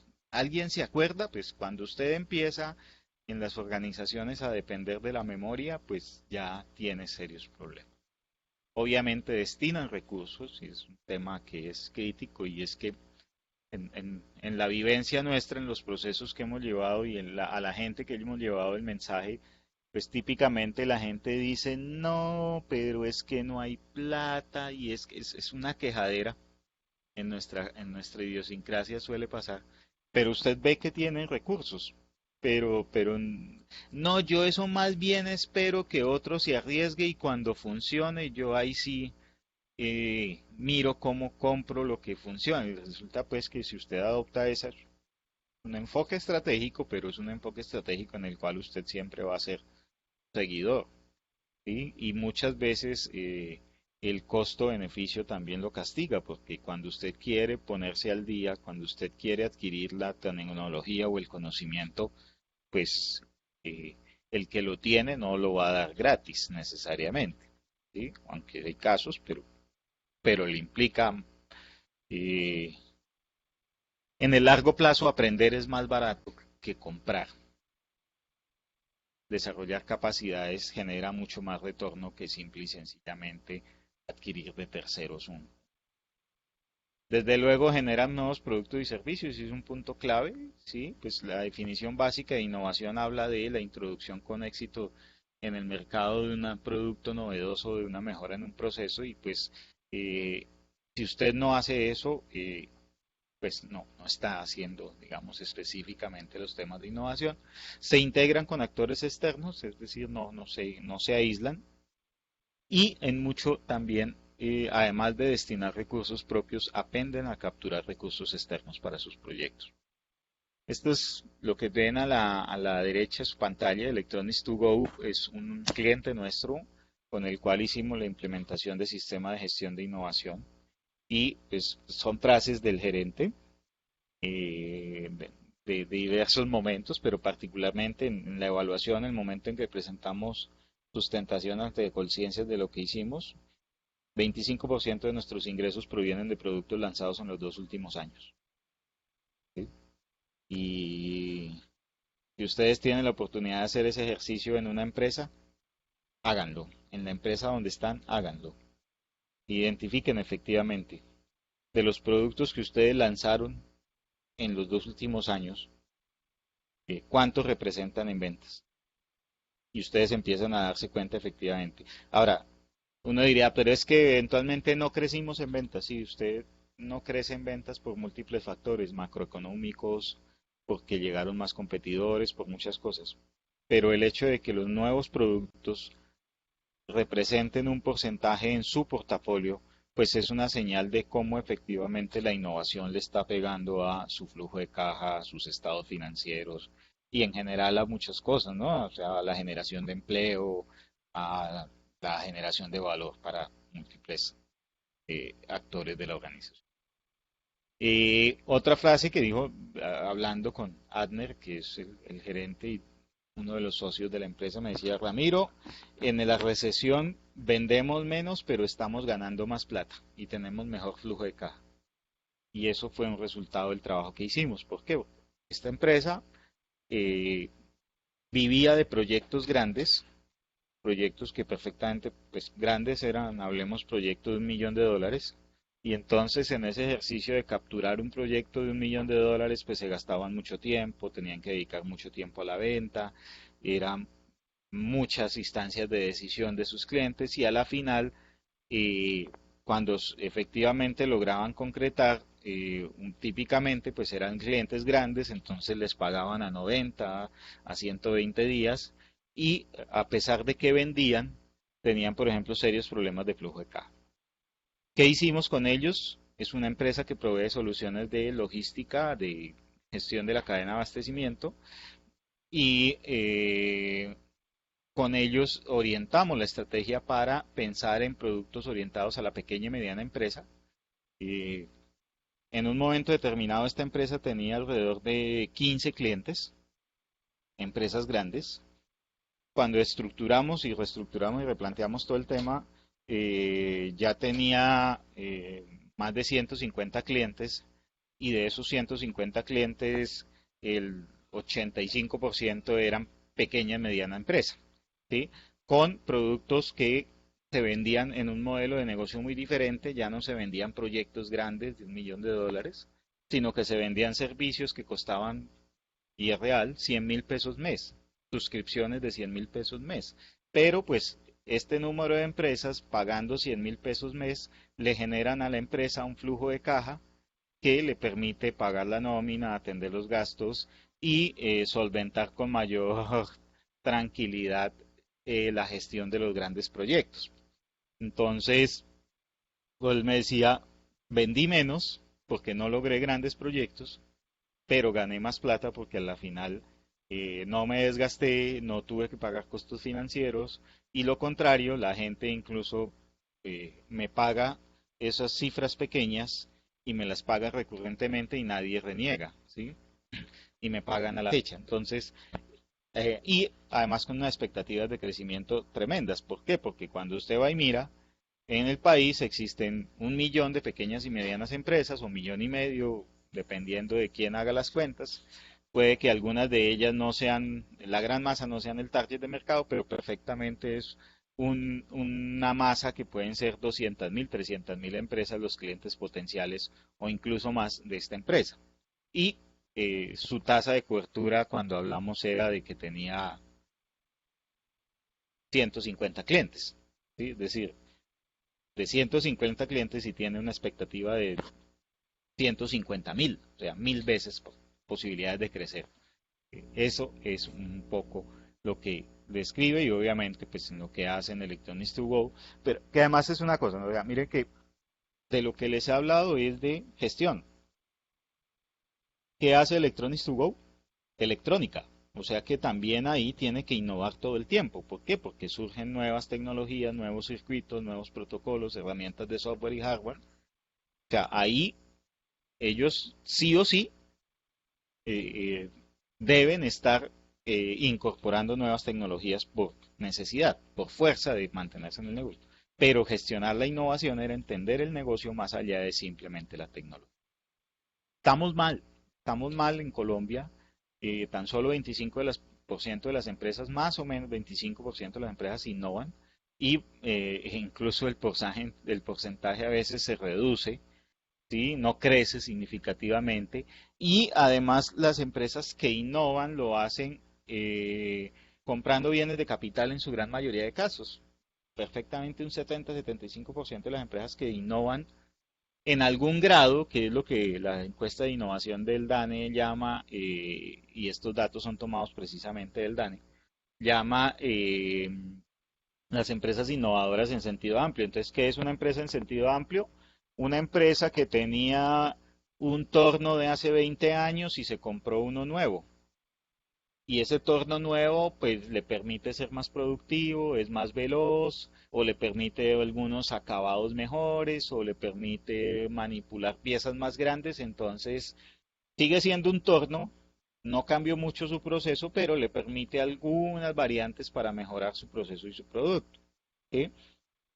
Speaker 1: se acuerda, pues cuando usted empieza en las organizaciones a depender de la memoria, pues ya tiene serios problemas. Obviamente destinan recursos, y es un tema que es crítico, y es que en la vivencia nuestra, en los procesos que hemos llevado y a la gente que hemos llevado el mensaje, pues típicamente la gente dice, no, pero es que no hay plata y es que es una quejadera en nuestra idiosincrasia suele pasar, pero usted ve que tienen recursos, pero no, yo eso más bien espero que otro se arriesgue y cuando funcione yo ahí sí miro cómo compro lo que funciona. Y resulta pues que si usted adopta esa, un enfoque estratégico, pero es un enfoque estratégico en el cual usted siempre va a ser seguidor. ¿Sí? Y muchas veces el costo-beneficio también lo castiga, porque cuando usted quiere ponerse al día, cuando usted quiere adquirir la tecnología o el conocimiento, pues eh, el que lo tiene no lo va a dar gratis necesariamente. ¿Sí? Aunque hay casos, pero le implica eh, en el largo plazo aprender es más barato que comprar. Desarrollar capacidades genera mucho más retorno que simple y sencillamente adquirir de terceros un. Desde luego generan nuevos productos y servicios y es un punto clave, ¿sí? Pues la definición básica de innovación habla de la introducción con éxito en el mercado de un producto novedoso, de una mejora en un proceso y pues eh, si usted no hace eso, pues no está haciendo, digamos, específicamente los temas de innovación. Se integran con actores externos, es decir, no se aíslan y en mucho también, además de destinar recursos propios, aprenden a capturar recursos externos para sus proyectos. Esto es lo que ven a la derecha, su pantalla, Electronics to Go, es un cliente nuestro con el cual hicimos la implementación de sistema de gestión de innovación y pues, son frases del gerente eh, de diversos momentos, pero particularmente en la evaluación, el momento en que presentamos sustentación ante conciencias de lo que hicimos, 25% de nuestros ingresos provienen de productos lanzados en los 2 últimos años. ¿Sí? Y si ustedes tienen la oportunidad de hacer ese ejercicio en una empresa, háganlo. En la empresa donde están, háganlo. Identifiquen efectivamente de los productos que ustedes lanzaron en los 2 últimos años, cuántos representan en ventas. Y ustedes empiezan a darse cuenta efectivamente. Ahora, uno diría, pero es que eventualmente no crecimos en ventas. Sí, usted no crece en ventas por múltiples factores macroeconómicos, porque llegaron más competidores, por muchas cosas. Pero el hecho de que los nuevos productos representen un porcentaje en su portafolio, pues es una señal de cómo efectivamente la innovación le está pegando a su flujo de caja, a sus estados financieros y en general a muchas cosas, ¿no? O sea, a la generación de empleo, a la generación de valor para múltiples actores de la organización. Otra frase que dijo, hablando con Adner, que es el gerente y uno de los socios de la empresa, me decía, Ramiro, en la recesión vendemos menos, pero estamos ganando más plata y tenemos mejor flujo de caja. Y eso fue un resultado del trabajo que hicimos. ¿Por qué? Esta empresa eh, vivía de proyectos grandes, proyectos que perfectamente, pues grandes eran, hablemos, proyectos de $1.000.000, y entonces en ese ejercicio de capturar un proyecto de $1.000.000, pues se gastaban mucho tiempo, tenían que dedicar mucho tiempo a la venta, eran muchas instancias de decisión de sus clientes y a la final, eh, cuando efectivamente lograban concretar, típicamente pues eran clientes grandes, entonces les pagaban a 90, a 120 días y a pesar de que vendían, tenían por ejemplo serios problemas de flujo de caja. ¿Qué hicimos con ellos? Es una empresa que provee soluciones de logística, de gestión de la cadena de abastecimiento, y con ellos orientamos la estrategia para pensar en productos orientados a la pequeña y mediana empresa. Eh, en un momento determinado esta empresa tenía alrededor de 15 clientes, empresas grandes. Cuando estructuramos y reestructuramos y replanteamos todo el tema, ya tenía más de 150 clientes, y de esos 150 clientes el 85% eran pequeña y mediana empresa, ¿sí? Con productos que se vendían en un modelo de negocio muy diferente. Ya no se vendían proyectos grandes de $1 millón, sino que se vendían servicios que costaban, y es real, 100.000 pesos mes, suscripciones de 100.000 pesos mes. Pero pues este número de empresas pagando 100.000 pesos mes le generan a la empresa un flujo de caja que le permite pagar la nómina, atender los gastos y solventar con mayor tranquilidad la gestión de los grandes proyectos. Entonces, pues él me decía, vendí menos porque no logré grandes proyectos, pero gané más plata porque a la final no me desgasté, no tuve que pagar costos financieros, y lo contrario, la gente incluso me paga esas cifras pequeñas y me las paga recurrentemente y nadie reniega, ¿sí? Y me pagan a la fecha. Entonces, y además con unas expectativas de crecimiento tremendas. ¿Por qué? Porque cuando usted va y mira, en el país existen 1 millón de pequeñas y medianas empresas, o 1,5 millones, dependiendo de quién haga las cuentas. Puede que algunas de ellas no sean, la gran masa no sean el target de mercado, pero perfectamente es una masa que pueden ser 200.000, 300.000 empresas los clientes potenciales o incluso más de esta empresa. Y su tasa de cobertura cuando hablamos era de que tenía 150 clientes, ¿sí? Es decir, de 150 clientes y tiene una expectativa de 150.000, o sea, 1.000 veces posibilidades de crecer. Eso es un poco lo que describe, y obviamente pues en lo que hacen Electronics to Go, pero que además es una cosa, ¿no? Oiga, miren que de lo que les he hablado es de gestión. ¿Qué hace Electronics to Go? Electrónica. O sea que también ahí tiene que innovar todo el tiempo. ¿Por qué? Porque surgen nuevas tecnologías, nuevos circuitos, nuevos protocolos, herramientas de software y hardware. O sea, ahí ellos sí o sí eh, deben estar incorporando nuevas tecnologías por necesidad, por fuerza de mantenerse en el negocio. Pero gestionar la innovación era entender el negocio más allá de simplemente la tecnología. Estamos mal en Colombia. Tan solo 25% de las empresas, más o menos 25% de las empresas innovan, y incluso el porcentaje a veces se reduce, ¿sí? No crece significativamente, y además las empresas que innovan lo hacen comprando bienes de capital en su gran mayoría de casos. Perfectamente un 70-75% de las empresas que innovan en algún grado, que es lo que la encuesta de innovación del DANE llama, y estos datos son tomados precisamente del DANE, llama las empresas innovadoras en sentido amplio. Entonces, ¿qué es una empresa en sentido amplio? Una empresa que tenía un torno de hace 20 años y se compró uno nuevo. Y ese torno nuevo pues le permite ser más productivo, es más veloz, o le permite algunos acabados mejores, o le permite manipular piezas más grandes. Entonces sigue siendo un torno, no cambió mucho su proceso, pero le permite algunas variantes para mejorar su proceso y su producto, ¿sí?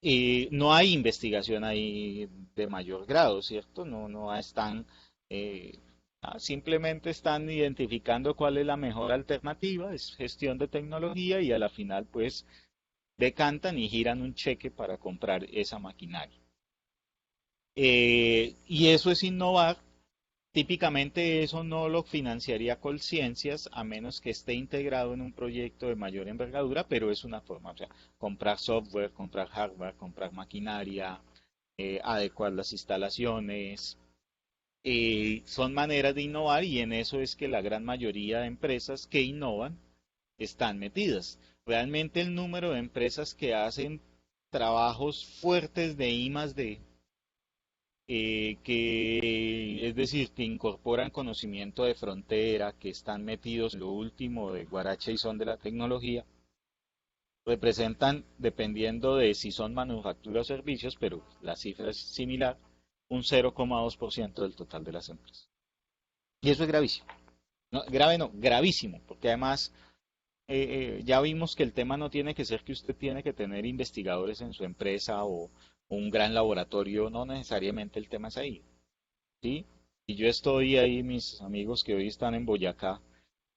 Speaker 1: Y no hay investigación ahí de mayor grado, ¿cierto? No están, eh, simplemente están identificando cuál es la mejor alternativa, es gestión de tecnología, y a la final pues decantan y giran un cheque para comprar esa maquinaria. Y eso es innovar. Típicamente eso no lo financiaría Colciencias a menos que esté integrado en un proyecto de mayor envergadura, pero es una forma, o sea, comprar software, comprar hardware, comprar maquinaria, adecuar las instalaciones, son maneras de innovar, y en eso es que la gran mayoría de empresas que innovan están metidas. Realmente el número de empresas que hacen trabajos fuertes de I más D que es decir, que incorporan conocimiento de frontera, que están metidos en lo último de guaracha y son de la tecnología, representan, dependiendo de si son manufactura o servicios, pero la cifra es similar, un 0,2% del total de las empresas. Y eso es gravísimo. No, grave no, gravísimo, porque además ya vimos que el tema no tiene que ser que usted tiene que tener investigadores en su empresa o un gran laboratorio, no necesariamente el tema es ahí, ¿sí? Y yo estoy ahí, mis amigos que hoy están en Boyacá,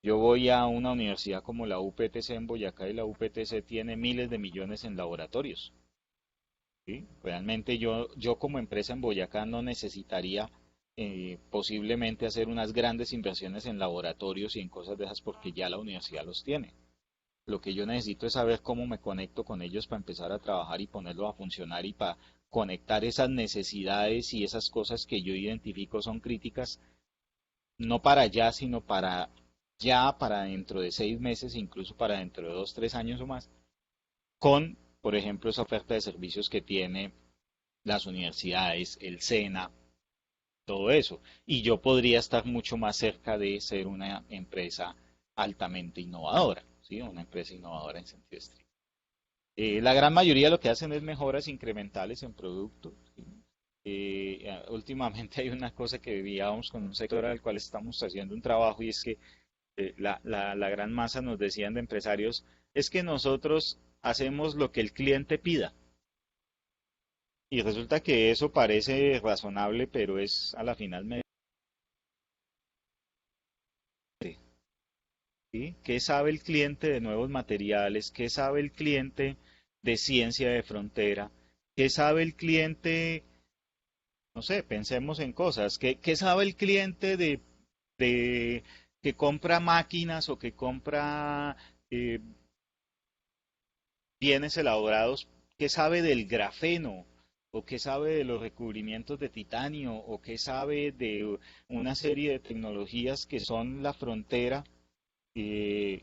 Speaker 1: yo voy a una universidad como la UPTC en Boyacá y la UPTC tiene miles de millones en laboratorios, ¿sí? Realmente yo como empresa en Boyacá no necesitaría posiblemente hacer unas grandes inversiones en laboratorios y en cosas de esas porque ya la universidad los tiene. Lo que yo necesito es saber cómo me conecto con ellos para empezar a trabajar y ponerlo a funcionar y para conectar esas necesidades y esas cosas que yo identifico son críticas, no para allá, sino para ya, para dentro de 6 meses, incluso para dentro de 2, 3 años o más, con, por ejemplo, esa oferta de servicios que tiene las universidades, el SENA, todo eso. Y yo podría estar mucho más cerca de ser una empresa altamente innovadora, ¿sí? Una empresa innovadora en sentido estricto. La gran mayoría lo que hacen es mejoras incrementales en productos. ¿Sí? Últimamente hay una cosa que vivíamos con un sector al cual estamos haciendo un trabajo y es que la gran masa nos decían de empresarios, es que nosotros hacemos lo que el cliente pida. Y resulta que eso parece razonable, pero es a la final ¿sí? ¿Qué sabe el cliente de nuevos materiales? ¿Qué sabe el cliente de ciencia de frontera? ¿Qué sabe el cliente? No sé, pensemos en cosas. ¿Qué sabe el cliente de que compra máquinas o que compra eh, bienes elaborados? ¿Qué sabe del grafeno? ¿O qué sabe de los recubrimientos de titanio? ¿O qué sabe de una serie de tecnologías que son la frontera? eh,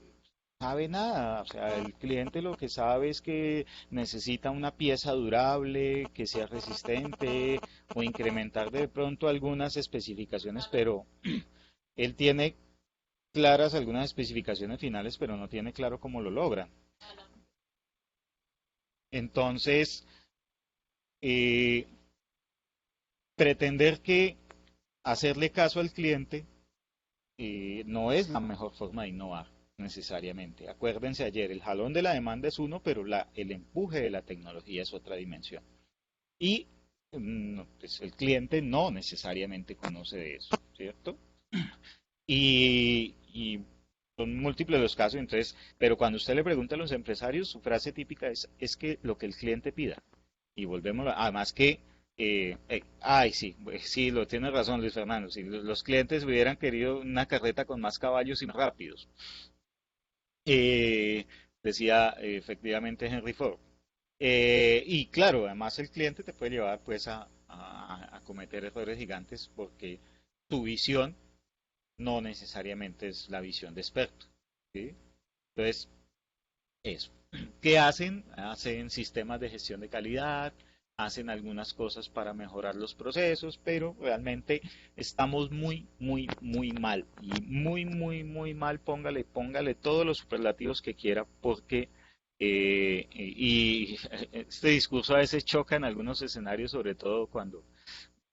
Speaker 1: Sabe nada, o sea, el cliente lo que sabe es que necesita una pieza durable, que sea resistente o incrementar de pronto algunas especificaciones, pero él tiene claras algunas especificaciones finales, pero no tiene claro cómo lo logra. Entonces, eh, pretender que hacerle caso al cliente no es la mejor forma de innovar necesariamente. Acuérdense ayer, el jalón de la demanda es uno, pero el empuje de la tecnología es otra dimensión. Y pues el cliente no necesariamente conoce de eso, ¿cierto? Y son múltiples los casos, entonces, pero cuando usted le pregunta a los empresarios, su frase típica es que lo que el cliente pida. Y volvemos, además que, ay, sí, pues, sí, lo tiene razón Luis Fernando, si los clientes hubieran querido una carreta con más caballos y más rápidos, eh, decía efectivamente Henry Ford. Y claro, además el cliente te puede llevar pues a cometer errores gigantes porque tu visión no necesariamente es la visión de experto, ¿sí? Entonces, eso. ¿Qué hacen? Hacen sistemas de gestión de calidad, hacen algunas cosas para mejorar los procesos, pero realmente estamos muy, muy, muy mal. Y muy, muy, muy mal, póngale todos los superlativos que quiera, porque y este discurso a veces choca en algunos escenarios, sobre todo cuando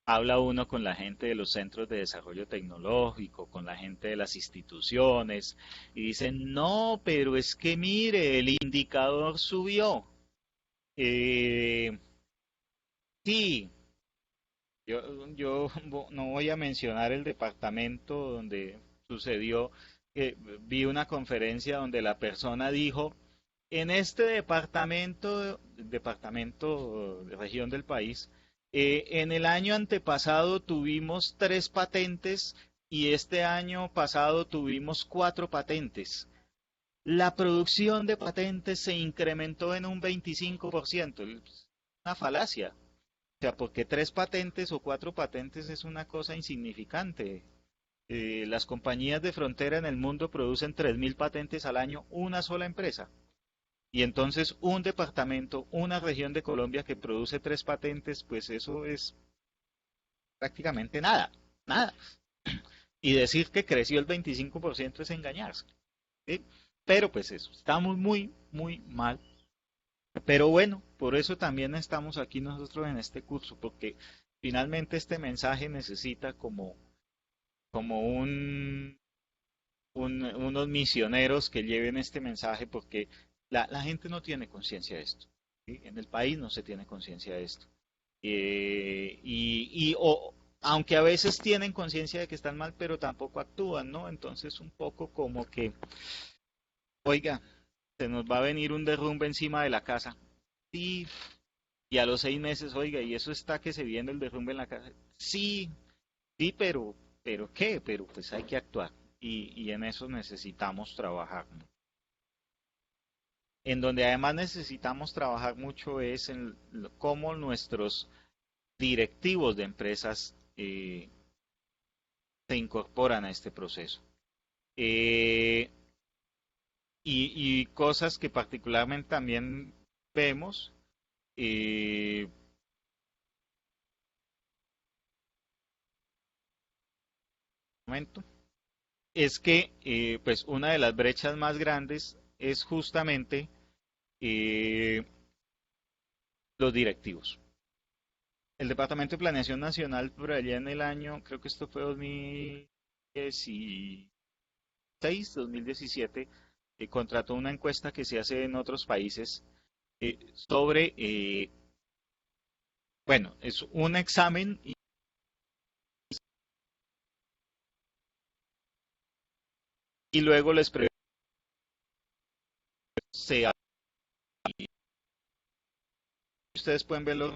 Speaker 1: habla uno con la gente de los centros de desarrollo tecnológico, con la gente de las instituciones, y dicen, no, pero es que mire, el indicador subió. Eh, sí, yo no voy a mencionar el departamento donde sucedió, que vi una conferencia donde la persona dijo, en este departamento de región del país, en el año antepasado tuvimos 3 patentes y este año pasado tuvimos 4 patentes. La producción de patentes se incrementó en un 25%. Es una falacia. O sea, porque 3 patentes o 4 patentes es una cosa insignificante. Las compañías de frontera en el mundo producen 3.000 patentes al año, una sola empresa. Y entonces un departamento, una región de Colombia que produce 3 patentes, pues eso es, prácticamente nada, nada. Y decir que creció el 25% es engañarse. ¿Sí? Pero pues eso, estamos muy, muy mal. Pero bueno, por eso también estamos aquí nosotros en este curso, porque finalmente este mensaje necesita como unos misioneros que lleven este mensaje, porque la gente no tiene conciencia de esto. ¿Sí? En el país no se tiene conciencia de esto. Aunque a veces tienen conciencia de que están mal, pero tampoco actúan, ¿no? Entonces un poco como que, oiga, se nos va a venir un derrumbe encima de la casa. Sí, y a los 6 meses, oiga, y eso está que se viene el derrumbe en la casa. Sí, sí, pero ¿qué? Pero pues hay que actuar. Y en eso necesitamos trabajar. En donde además necesitamos trabajar mucho es en cómo nuestros directivos de empresas se incorporan a este proceso. Eh, y cosas que particularmente también vemos, eh, momento, es que pues una de las brechas más grandes es justamente eh, los directivos. El Departamento de Planeación Nacional por allá en el año, creo que esto fue 2016, 2017, contrató una encuesta que se hace en otros países sobre, bueno, es un examen y luego les preguntan, ustedes pueden verlo.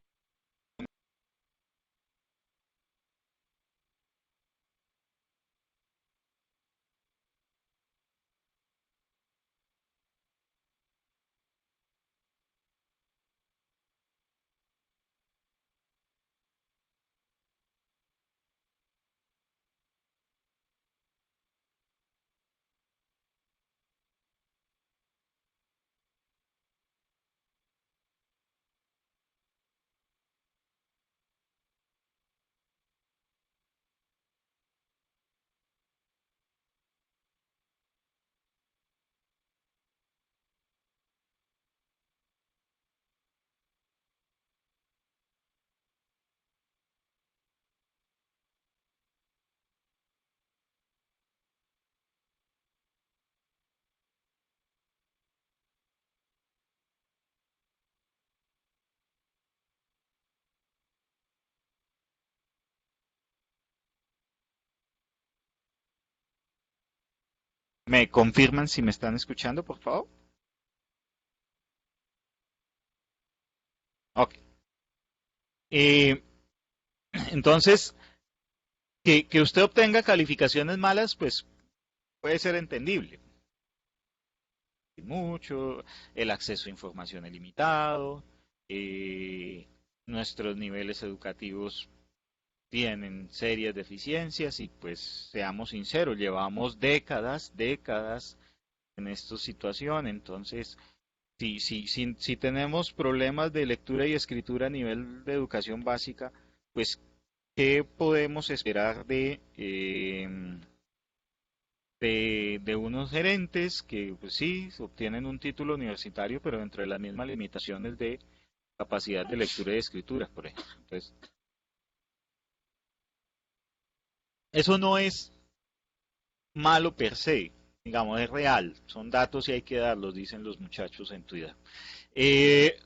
Speaker 1: ¿Me confirman si me están escuchando, por favor? Ok. Eh, entonces, que usted obtenga calificaciones malas, pues puede ser entendible. Mucho, el acceso a información es limitado, eh, nuestros niveles educativos tienen serias deficiencias y pues seamos sinceros, llevamos décadas, décadas en esta situación, entonces si tenemos problemas de lectura y escritura a nivel de educación básica, pues ¿qué podemos esperar de unos gerentes que pues sí obtienen un título universitario, pero dentro de las mismas limitaciones de capacidad de lectura y escritura, por ejemplo? Entonces, eso no es malo per se, digamos, es real, son datos y hay que darlos, dicen los muchachos en Twitter. Eh,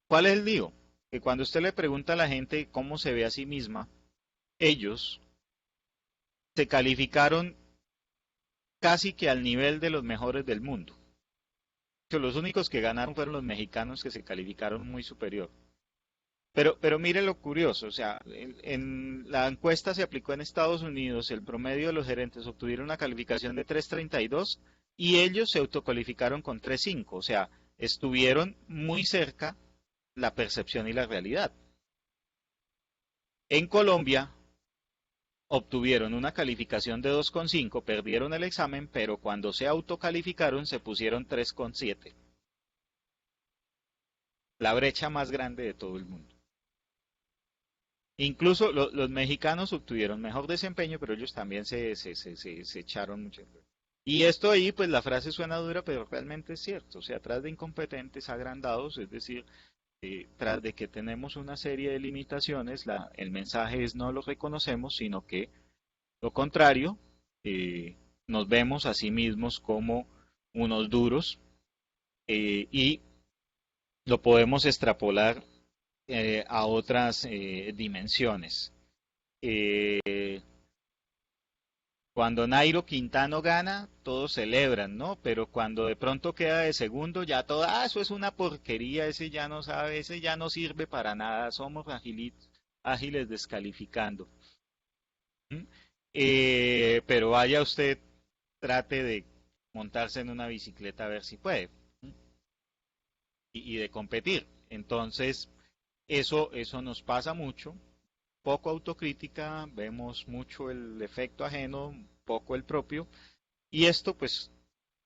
Speaker 1: ¿Cuál es el lío? Que cuando usted le pregunta a la gente cómo se ve a sí misma, ellos se calificaron casi que al nivel de los mejores del mundo. Los únicos que ganaron fueron los mexicanos que se calificaron muy superior. Pero mire lo curioso, o sea, en la encuesta se aplicó en Estados Unidos, el promedio de los gerentes obtuvieron una calificación de 3.32 y ellos se autocalificaron con 3.5, o sea, estuvieron muy cerca la percepción y la realidad. En Colombia obtuvieron una calificación de 2.5, perdieron el examen, pero cuando se autocalificaron se pusieron 3.7, la brecha más grande de todo el mundo. Incluso los mexicanos obtuvieron mejor desempeño, pero ellos también se echaron mucho. Y esto ahí, pues la frase suena dura, pero realmente es cierto. O sea, tras de incompetentes agrandados, es decir, tras de que tenemos una serie de limitaciones, el mensaje es no lo reconocemos, sino que lo contrario, eh, nos vemos a sí mismos como unos duros y lo podemos extrapolar a otras dimensiones. Eh, Cuando Nairo Quintano gana, todos celebran, ¿no? Pero cuando de pronto queda de segundo, ya todo, eso es una porquería, ese ya no sabe, ese ya no sirve para nada, somos ágiles descalificando. ¿Mm? Pero vaya usted, trate de montarse en una bicicleta a ver si puede, ¿m? Y de competir. Entonces, eso nos pasa mucho. Poco autocrítica, vemos mucho el efecto ajeno, poco el propio. Y esto, pues,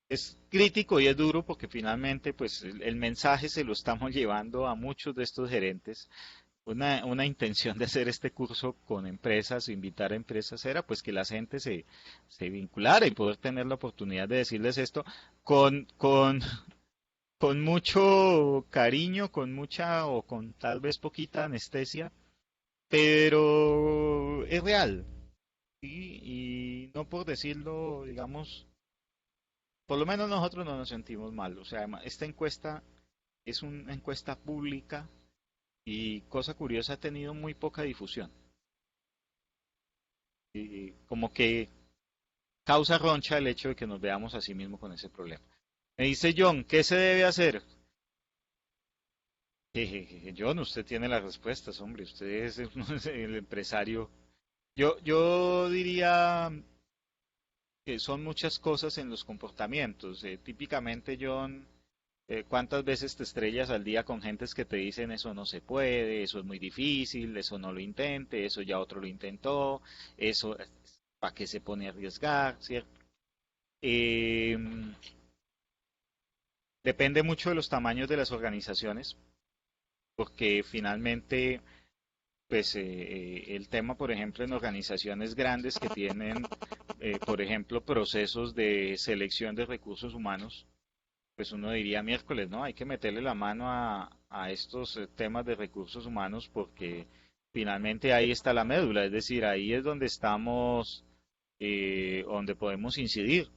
Speaker 1: es crítico y es duro porque finalmente, pues, el mensaje se lo estamos llevando a muchos de estos gerentes. Una intención de hacer este curso con empresas, invitar a empresas, era pues que la gente se vinculara y poder tener la oportunidad de decirles esto con, con, con mucho cariño, con mucha o con tal vez poquita anestesia, pero es real. ¿Sí? Y no por decirlo, digamos, por lo menos nosotros no nos sentimos mal. O sea, esta encuesta es una encuesta pública y cosa curiosa ha tenido muy poca difusión. Y como que causa roncha el hecho de que nos veamos a sí mismos con ese problema. Me dice John, ¿qué se debe hacer? John, usted tiene las respuestas, hombre, usted es el empresario. Yo diría que son muchas cosas en los comportamientos. Típicamente, John, ¿cuántas veces te estrellas al día con gentes que te dicen eso no se puede, eso es muy difícil, eso no lo intente, eso ya otro lo intentó, eso, ¿para qué se pone a arriesgar? ¿Cierto? Eh, Depende mucho de los tamaños de las organizaciones, porque finalmente, pues el tema, por ejemplo, en organizaciones grandes que tienen, por ejemplo, procesos de selección de recursos humanos, pues uno diría miércoles, ¿no? Hay que meterle la mano a estos temas de recursos humanos porque finalmente ahí está la médula, es decir, ahí es donde estamos, donde podemos incidir,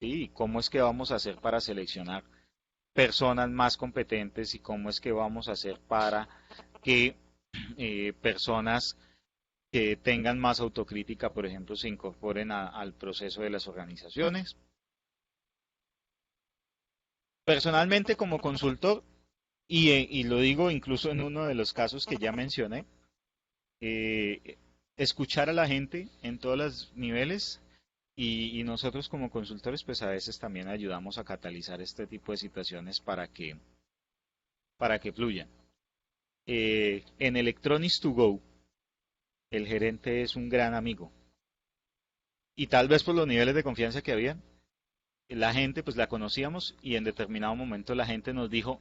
Speaker 1: ¿sí? ¿Cómo es que vamos a hacer para seleccionar personas más competentes y cómo es que vamos a hacer para que personas que tengan más autocrítica, por ejemplo, se incorporen al proceso de las organizaciones? Personalmente, como consultor, y lo digo incluso en uno de los casos que ya mencioné, eh, escuchar a la gente en todos los niveles y nosotros como consultores pues a veces también ayudamos a catalizar este tipo de situaciones para que fluyan. En Electronics to Go, el gerente es un gran amigo y tal vez por los niveles de confianza que había, la gente pues la conocíamos y en determinado momento la gente nos dijo,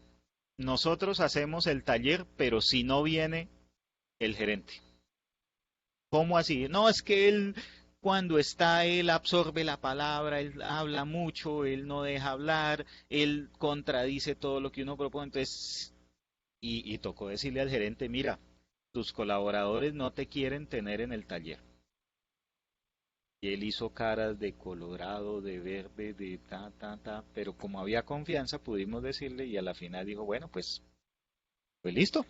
Speaker 1: nosotros hacemos el taller, pero si no viene el gerente. ¿Cómo así? No, es que él, cuando está, él absorbe la palabra, él habla mucho, él no deja hablar, él contradice todo lo que uno propone. Entonces, y tocó decirle al gerente, mira, tus colaboradores no te quieren tener en el taller. Y él hizo caras de colorado, de verde, de ta, pero como había confianza pudimos decirle y a la final dijo, bueno, pues listo.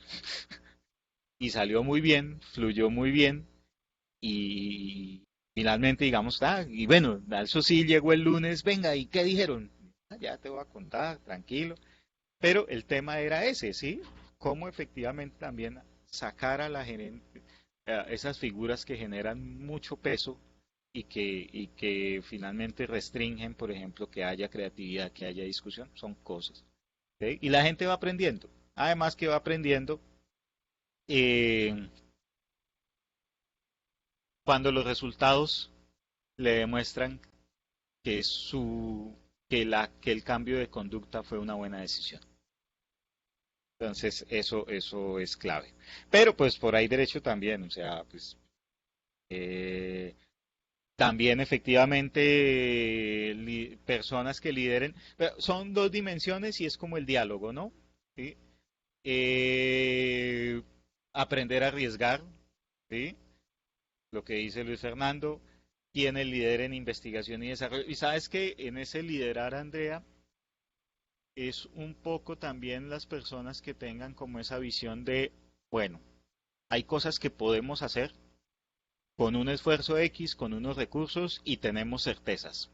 Speaker 1: Y salió muy bien, fluyó muy bien y finalmente digamos, y bueno, eso sí llegó el lunes, venga, ¿y qué dijeron? Ya te voy a contar, tranquilo. Pero el tema era ese, ¿sí? Cómo efectivamente también sacar a la gerente, esas figuras que generan mucho peso y que finalmente restringen, por ejemplo, que haya creatividad, que haya discusión, son cosas. ¿Ok? Y la gente va aprendiendo. Además que va aprendiendo eh, cuando los resultados le demuestran que que el cambio de conducta fue una buena decisión. Entonces, eso es clave. Pero pues por ahí derecho también, o sea, pues eh, también efectivamente personas que lideren, pero son dos dimensiones y es como el diálogo, ¿no? ¿Sí? Eh, aprender a arriesgar, ¿sí? Lo que dice Luis Fernando, quien es líder en investigación y desarrollo. Y sabes que en ese liderar, Andrea, es un poco también las personas que tengan como esa visión de, bueno, hay cosas que podemos hacer con un esfuerzo X, con unos recursos y tenemos certezas.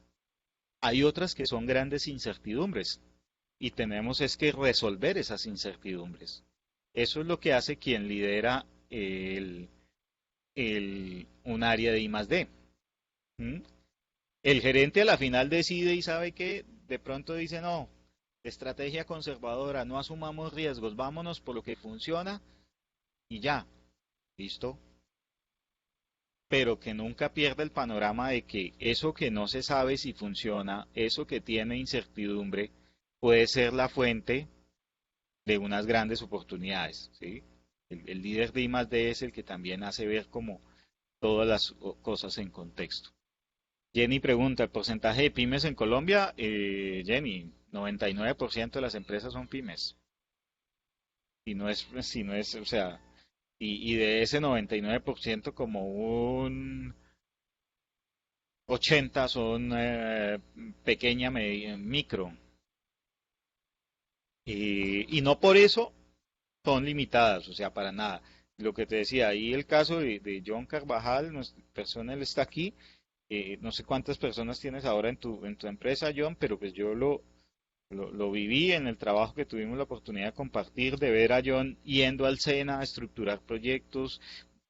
Speaker 1: Hay otras que son grandes incertidumbres y tenemos es que resolver esas incertidumbres. Eso es lo que hace quien lidera un área de I más D. ¿Mm? El gerente a la final decide y sabe que de pronto dice, no, estrategia conservadora, no asumamos riesgos, vámonos por lo que funciona y ya, listo. Pero que nunca pierda el panorama de que eso que no se sabe si funciona, eso que tiene incertidumbre, puede ser la fuente de unas grandes oportunidades, ¿sí? El líder de I+D es el que también hace ver como todas las cosas en contexto. Jenny pregunta, ¿el porcentaje de pymes en Colombia? Jenny, 99% de las empresas son pymes. Y no es, si no es, o sea, y de ese 99% como un 80 son pequeña, micro. Y no por eso son limitadas, o sea, para nada. Lo que te decía, ahí el caso de John Carvajal, nuestra persona, él está aquí. No sé cuántas personas tienes ahora en tu empresa, John, pero pues yo lo viví en el trabajo que tuvimos la oportunidad de compartir, de ver a John yendo al SENA a estructurar proyectos,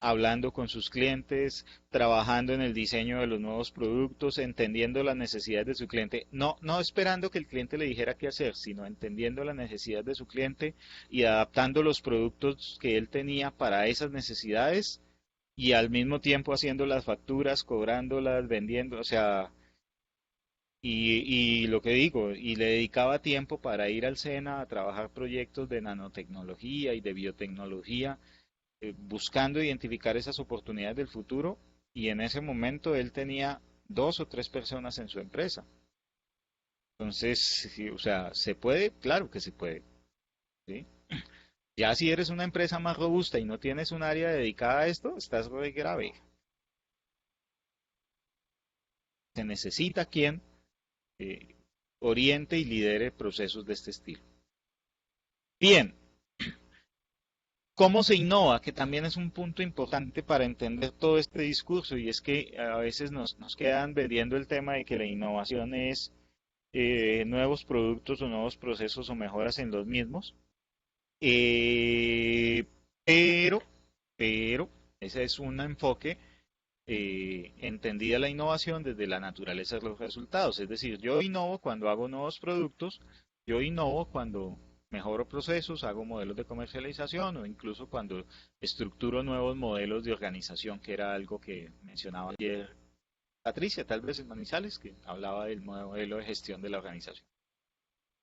Speaker 1: hablando con sus clientes, trabajando en el diseño de los nuevos productos, entendiendo las necesidades de su cliente, no esperando que el cliente le dijera qué hacer, sino entendiendo las necesidades de su cliente y adaptando los productos que él tenía para esas necesidades y al mismo tiempo haciendo las facturas, cobrándolas, vendiendo, o sea, y lo que digo, y le dedicaba tiempo para ir al SENA a trabajar proyectos de nanotecnología y de biotecnología, buscando identificar esas oportunidades del futuro, y en ese momento él tenía dos o tres personas en su empresa. Entonces, sí, o sea, ¿se puede? Claro que se puede, ¿sí? Ya si eres una empresa más robusta y no tienes un área dedicada a esto, estás re grave. Se necesita quien eh, oriente y lidere procesos de este estilo. Bien, ¿cómo se innova? Que también es un punto importante para entender todo este discurso y es que a veces nos quedan vendiendo el tema de que la innovación es nuevos productos o nuevos procesos o mejoras en los mismos. Eh, pero, pero, ese es un enfoque entendida la innovación desde la naturaleza de los resultados. Es decir, yo innovo cuando hago nuevos productos, yo innovo cuando mejoro procesos, hago modelos de comercialización o incluso cuando estructuro nuevos modelos de organización, que era algo que mencionaba ayer Patricia, tal vez en Manizales, que hablaba del modelo de gestión de la organización.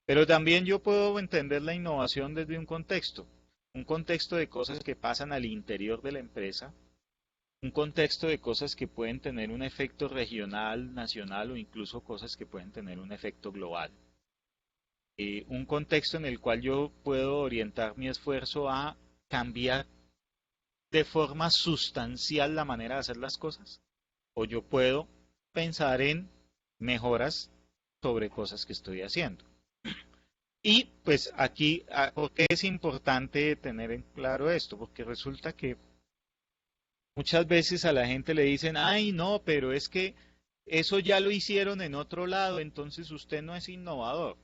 Speaker 1: Pero también yo puedo entender la innovación desde un contexto de cosas que pasan al interior de la empresa, un contexto de cosas que pueden tener un efecto regional, nacional o incluso cosas que pueden tener un efecto global. Un contexto en el cual yo puedo orientar mi esfuerzo a cambiar de forma sustancial la manera de hacer las cosas, o yo puedo pensar en mejoras sobre cosas que estoy haciendo. Y pues aquí, ¿por qué es importante tener en claro esto? Porque resulta que muchas veces a la gente le dicen, ay, no, pero es que eso ya lo hicieron en otro lado, entonces usted no es innovador.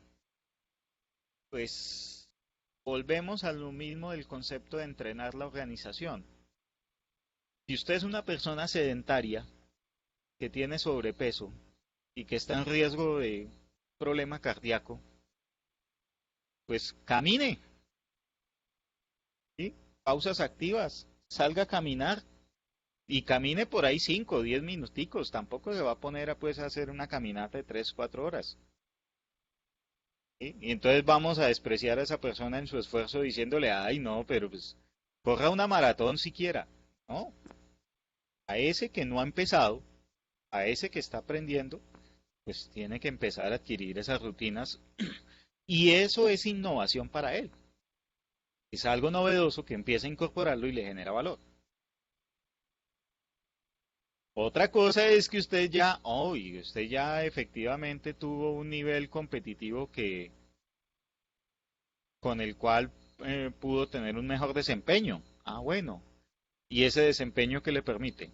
Speaker 1: Pues volvemos a lo mismo del concepto de entrenar la organización. Si usted es una persona sedentaria que tiene sobrepeso y que está en riesgo de problema cardíaco, pues camine, ¿sí? Pausas activas, salga a caminar y camine por ahí 5 o 10 minuticos. Tampoco se va a poner a pues a hacer una caminata de 3 4 horas. ¿sí? Y entonces vamos a despreciar a esa persona en su esfuerzo diciéndole, ay, no, pero pues corra una maratón siquiera, ¿no? A ese que no ha empezado, a ese que está aprendiendo, pues tiene que empezar a adquirir esas rutinas y eso es innovación para él. Es algo novedoso que empieza a incorporarlo y le genera valor. Otra cosa es que usted ya, oh, y usted ya efectivamente tuvo un nivel competitivo que con el cual pudo tener un mejor desempeño. Ah, bueno. Y ese desempeño que le permite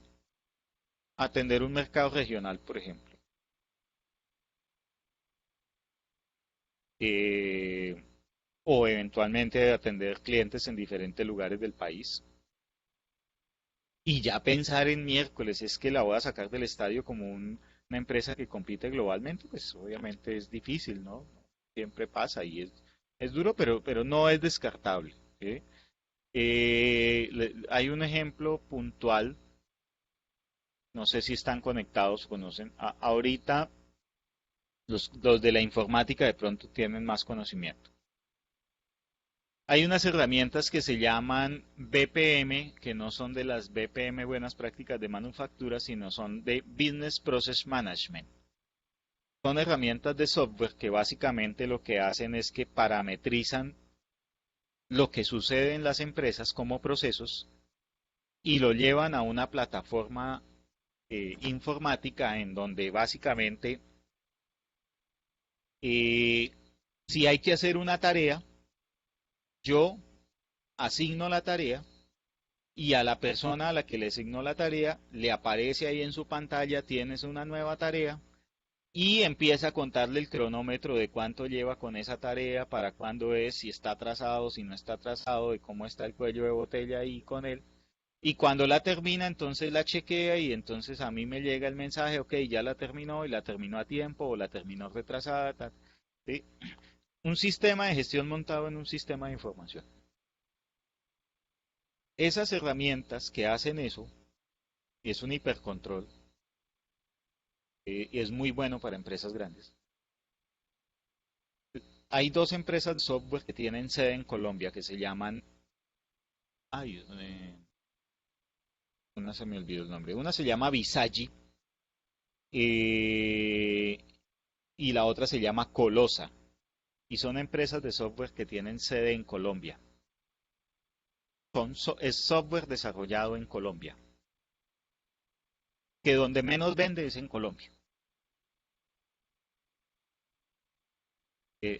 Speaker 1: atender un mercado regional, por ejemplo. Eh, o eventualmente atender clientes en diferentes lugares del país. Y ya pensar en miércoles es que la voy a sacar del estadio como una empresa que compite globalmente, pues obviamente es difícil, ¿no? Siempre pasa y es duro, pero no es descartable. ¿Sí? Hay un ejemplo puntual, no sé si están conectados, conocen. Ahorita los de la informática de pronto tienen más conocimiento. Hay unas herramientas que se llaman BPM, que no son de las BPM buenas prácticas de manufactura, sino son de Business Process Management. Son herramientas de software que básicamente lo que hacen es que parametrizan lo que sucede en las empresas como procesos y lo llevan a una plataforma informática en donde básicamente eh, si hay que hacer una tarea, yo asigno la tarea y a la persona a la que le asignó la tarea le aparece ahí en su pantalla, tienes una nueva tarea y empieza a contarle el cronómetro de cuánto lleva con esa tarea, para cuándo es, si está atrasado, si no está atrasado, de cómo está el cuello de botella ahí con él. Y cuando la termina, entonces la chequea y entonces a mí me llega el mensaje, ok, ya la terminó y la terminó a tiempo o la terminó retrasada. Tal, ¿sí? Un sistema de gestión montado en un sistema de información. Esas herramientas que hacen eso, es un hipercontrol, y es muy bueno para empresas grandes. Hay dos empresas de software que tienen sede en Colombia que se llaman, ay, una se me olvidó el nombre, una se llama Visagi eh, y la otra se llama Colosa y son empresas de software que tienen sede en Colombia. Es software desarrollado en Colombia, que donde menos vende es en Colombia.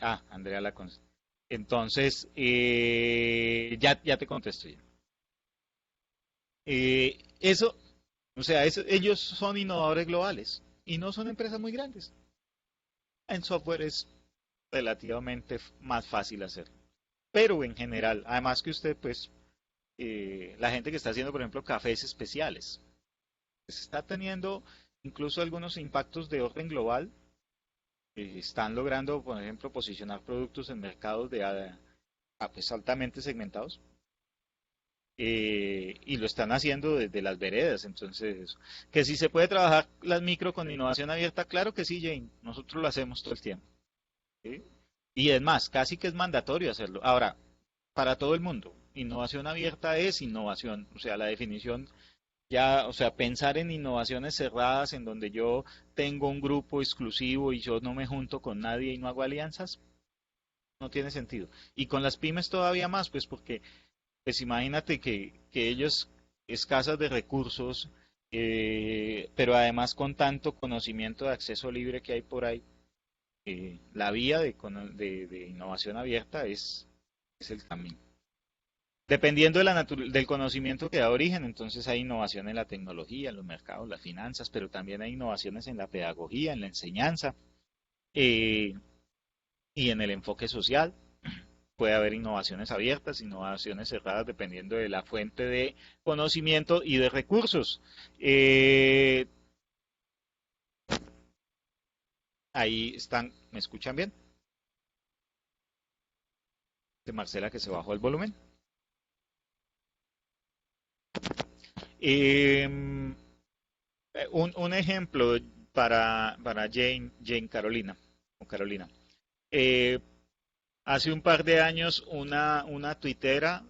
Speaker 1: Andrea Lacons. Entonces, ya te contesto ya. Eso, o sea, ellos son innovadores globales y no son empresas muy grandes. En software es relativamente más fácil hacerlo. Pero en general, además que usted, pues, la gente que está haciendo, por ejemplo, cafés especiales, pues está teniendo incluso algunos impactos de orden global. Están logrando, por ejemplo, posicionar productos en mercados pues, altamente segmentados. Y lo están haciendo desde las veredas. Entonces, que si se puede trabajar las micro con innovación abierta, claro que sí, Jane. Nosotros lo hacemos todo el tiempo. ¿Sí? Y es más, casi que es mandatorio hacerlo. Ahora, para todo el mundo, innovación abierta es innovación. O sea, la definición ya, o sea, pensar en innovaciones cerradas en donde yo tengo un grupo exclusivo y yo no me junto con nadie y no hago alianzas, no tiene sentido. Y con las pymes todavía más, pues porque pues imagínate que ellos escasas de recursos, pero además con tanto conocimiento de acceso libre que hay por ahí, la vía de innovación abierta es el camino. Dependiendo de del conocimiento que da origen, entonces hay innovación en la tecnología, en los mercados, las finanzas, pero también hay innovaciones en la pedagogía, en la enseñanza eh, y en el enfoque social. Puede haber innovaciones abiertas, innovaciones cerradas, dependiendo de la fuente de conocimiento y de recursos. Eh, Ahí están, ¿me escuchan bien? De Marcela que se bajó el volumen. Eh, un ejemplo para Jane Carolina, o Carolina. hace un par de años una tuitera,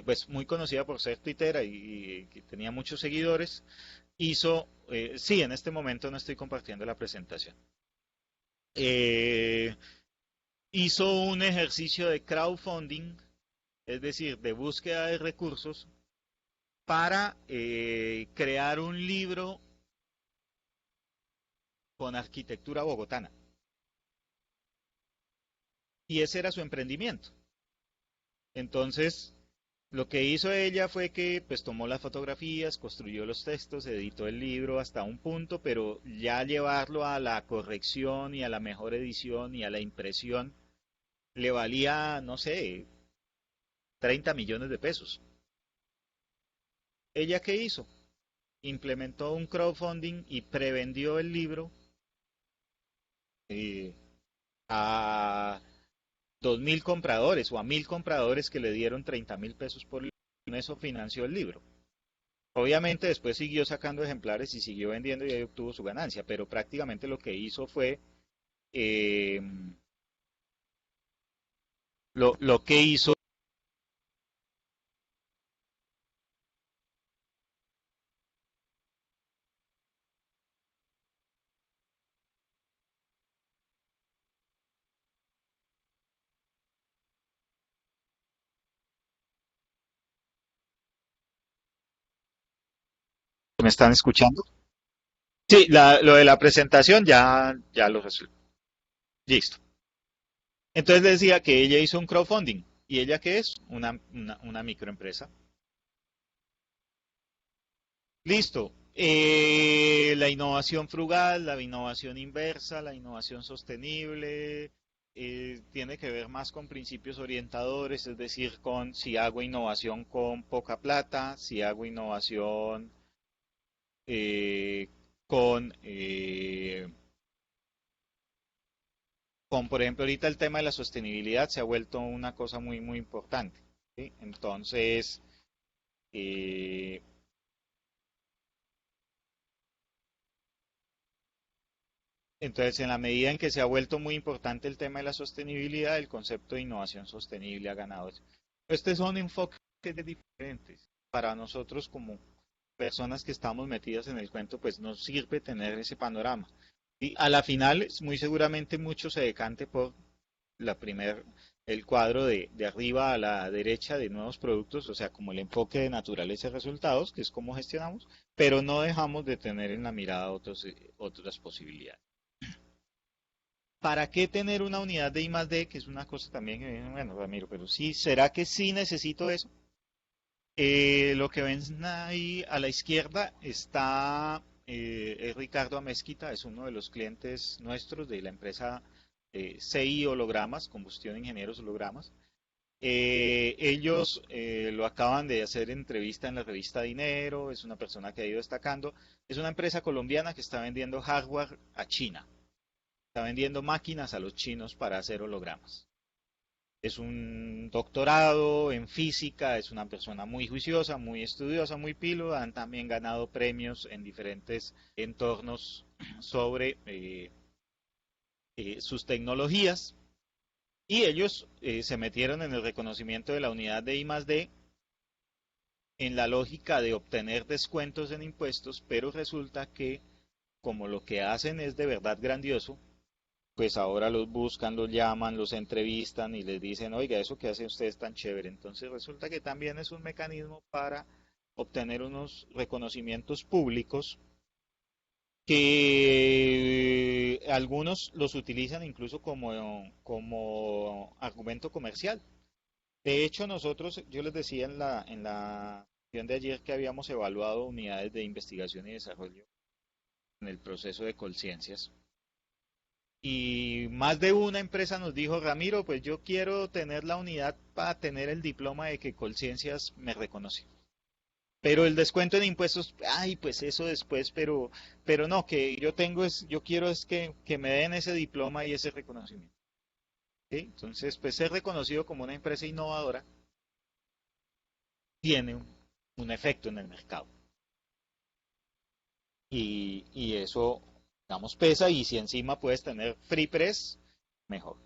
Speaker 1: pues muy conocida por ser tuitera y que tenía muchos seguidores, hizo, sí, en este momento no estoy compartiendo la presentación, eh, hizo un ejercicio de crowdfunding, es decir, de búsqueda de recursos para crear un libro con arquitectura bogotana. Y ese era su emprendimiento. Entonces, lo que hizo ella fue que pues tomó las fotografías, construyó los textos, editó el libro hasta un punto, pero ya llevarlo a la corrección y a la mejor edición y a la impresión le valía, no sé, 30 millones de pesos. ¿Ella qué hizo? Implementó un crowdfunding y prevendió el libro eh, a 2.000 compradores o a 1.000 compradores que le dieron 30.000 pesos por libro. Con eso financió el libro. Obviamente después siguió sacando ejemplares y siguió vendiendo y ahí obtuvo su ganancia, pero prácticamente lo que hizo fue, eh, lo que hizo, ¿me están escuchando? Sí, lo de la presentación ya lo resuelvo. Listo. Entonces decía que ella hizo un crowdfunding. ¿Y ella qué es? Una microempresa. Listo. La innovación frugal, la innovación inversa, la innovación sostenible, tiene que ver más con principios orientadores, es decir, con si hago innovación con poca plata, si hago innovación eh, con, eh, por ejemplo, ahorita el tema de la sostenibilidad se ha vuelto una cosa muy, muy importante. ¿Sí? Eh, Entonces, en la medida en que se ha vuelto muy importante el tema de la sostenibilidad, el concepto de innovación sostenible ha ganado eso. Estos son enfoques diferentes. Para nosotros como personas que estamos metidas en el cuento, pues nos sirve tener ese panorama. Y a la final, muy seguramente mucho se decante por la primer, el cuadro de arriba a la derecha de nuevos productos, o sea, como el enfoque de naturaleza y resultados, que es cómo gestionamos, pero no dejamos de tener en la mirada otras posibilidades. ¿Para qué tener una unidad de I más D? Que es una cosa también que, bueno, Ramiro, pero sí, ¿será que sí necesito eso? Lo que ven ahí a la izquierda está es Ricardo Amezquita, es uno de los clientes nuestros de la empresa CI Hologramas, Combustión Ingenieros Hologramas. Ellos lo acaban de hacer entrevista en la revista Dinero, es una persona que ha ido destacando. Es una empresa colombiana que está vendiendo hardware a China, está vendiendo máquinas a los chinos para hacer hologramas. Es un doctorado en física, es una persona muy juiciosa, muy estudiosa, muy pilo. Han también ganado premios en diferentes entornos sobre sus tecnologías. Y ellos se metieron en el reconocimiento de la unidad de I más D en la lógica de obtener descuentos en impuestos, pero resulta que como lo que hacen es de verdad grandioso, pues ahora los buscan, los llaman, los entrevistan y les dicen, oiga, eso que hace usted es tan chévere. Entonces resulta que también es un mecanismo para obtener unos reconocimientos públicos que algunos los utilizan incluso como argumento comercial. De hecho, nosotros, yo les decía en la sesión de ayer que habíamos evaluado unidades de investigación y desarrollo en el proceso de Colciencias. Y más de una empresa nos dijo, Ramiro, pues yo quiero tener la unidad para tener el diploma de que Colciencias me reconoce. Pero el descuento en impuestos, ay, pues eso después, pero no, que yo tengo es, yo quiero es que me den ese diploma y ese reconocimiento. ¿Sí? Entonces, pues ser reconocido como una empresa innovadora tiene un efecto en el mercado. Y eso, digamos, pesa y si encima puedes tener free press, mejor.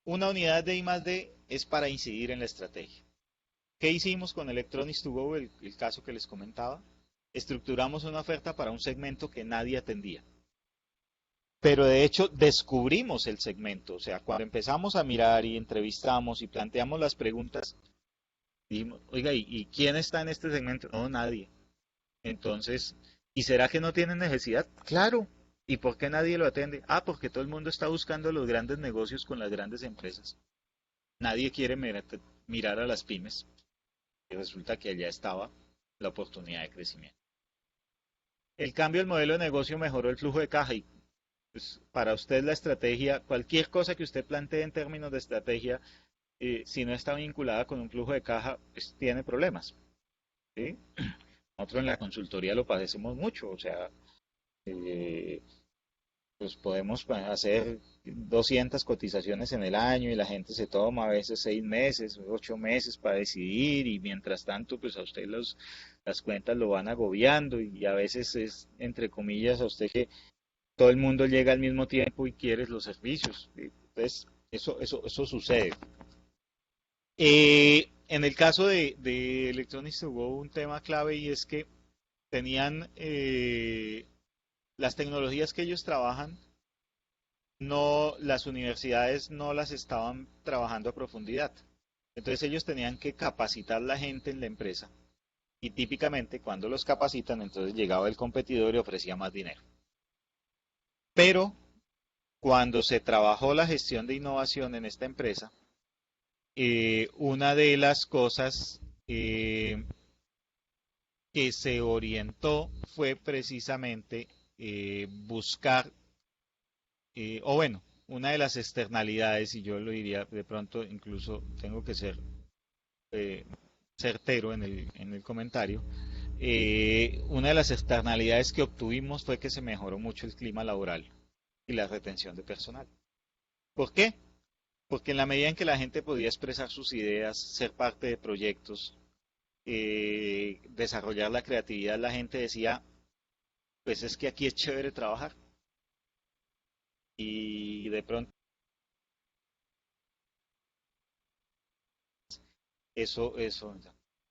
Speaker 1: Una unidad de I+D es para incidir en la estrategia. ¿Qué hicimos con Electronics to Go, el caso que les comentaba? Estructuramos una oferta para un segmento que nadie atendía. Pero de hecho descubrimos el segmento, o sea, cuando empezamos a mirar y entrevistamos y planteamos las preguntas, dijimos, oiga, ¿y quién está en este segmento? No, nadie. Entonces, ¿y será que no tienen necesidad? Claro. ¿Y por qué nadie lo atiende? Ah, porque todo el mundo está buscando los grandes negocios con las grandes empresas. Nadie quiere mirar a las pymes. Y resulta que allá estaba la oportunidad de crecimiento. El cambio del modelo de negocio mejoró el flujo de caja y pues, para usted la estrategia, cualquier cosa que usted plantee en términos de estrategia, si no está vinculada con un flujo de caja, pues tiene problemas. ¿Sí? Nosotros en la consultoría lo padecemos mucho, o sea, eh, pues podemos hacer 200 cotizaciones en el año y la gente se toma a veces 6 meses, 8 meses para decidir y mientras tanto pues a usted las cuentas lo van agobiando y a veces es entre comillas a usted que todo el mundo llega al mismo tiempo y quiere los servicios. Entonces eso sucede. En el caso de Electronics hubo un tema clave y es que tenían las tecnologías que ellos trabajan no, las universidades no las estaban trabajando a profundidad. Entonces ellos tenían que capacitar la gente en la empresa. Y típicamente cuando los capacitan, entonces llegaba el competidor y ofrecía más dinero. Pero cuando se trabajó la gestión de innovación en esta empresa, una de las cosas que se orientó fue precisamente buscar, o bueno, una de las externalidades, y yo lo diría de pronto, incluso tengo que ser eh, certero en el comentario, una de las externalidades que obtuvimos fue que se mejoró mucho el clima laboral y la retención de personal. ¿Por qué? Porque en la medida en que la gente podía expresar sus ideas, ser parte de proyectos, desarrollar la creatividad, la gente decía, pues es que aquí es chévere trabajar. Y de pronto eso.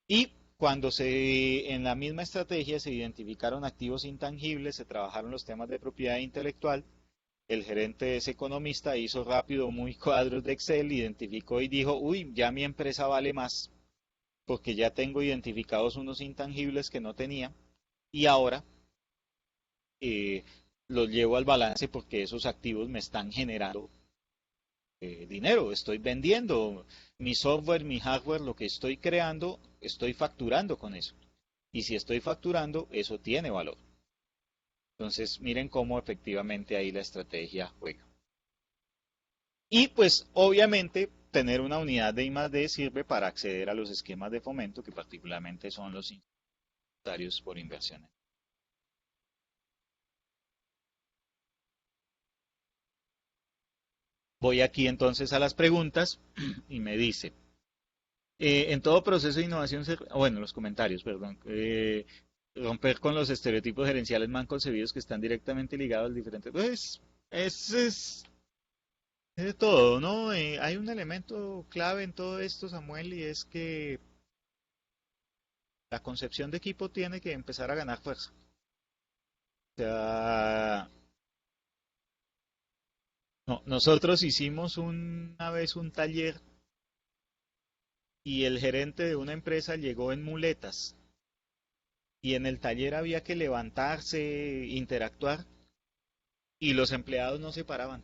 Speaker 1: Y cuando en la misma estrategia se identificaron activos intangibles, se trabajaron los temas de propiedad intelectual, el gerente es economista, hizo rápido muy cuadros de Excel, identificó y dijo, uy, ya mi empresa vale más, porque ya tengo identificados unos intangibles que no tenía y ahora eh, los llevo al balance porque esos activos me están generando dinero, estoy vendiendo mi software, mi hardware, lo que estoy creando, estoy facturando con eso. Y si estoy facturando, eso tiene valor. Entonces, miren cómo efectivamente ahí la estrategia juega. Y pues, obviamente, tener una unidad de I+D sirve para acceder a los esquemas de fomento, que particularmente son los necesarios por inversiones. Voy aquí entonces a las preguntas y me dice, en todo proceso de innovación, bueno, los comentarios, perdón, romper con los estereotipos gerenciales mal concebidos que están directamente ligados al diferente. Pues, es de todo, ¿no? Hay un elemento clave en todo esto, Samuel, y es que la concepción de equipo tiene que empezar a ganar fuerza. O sea, no, nosotros hicimos una vez un taller y el gerente de una empresa llegó en muletas y en el taller había que levantarse, interactuar y los empleados no se paraban.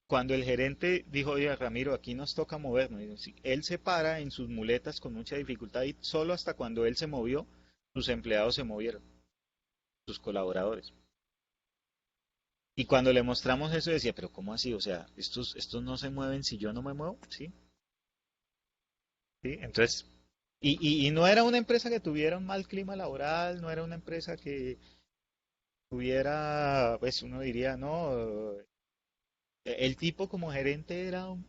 Speaker 1: Cuando el gerente dijo, oye, Ramiro, aquí nos toca movernos, y sí, él se para en sus muletas con mucha dificultad y solo hasta cuando él se movió, sus empleados se movieron, sus colaboradores. Y cuando le mostramos eso decía, pero ¿cómo así? O sea, estos no se mueven si yo no me muevo, ¿sí? ¿Sí? Entonces, y no era una empresa que tuviera un mal clima laboral, no era una empresa que tuviera, pues uno diría, no, el tipo como gerente era una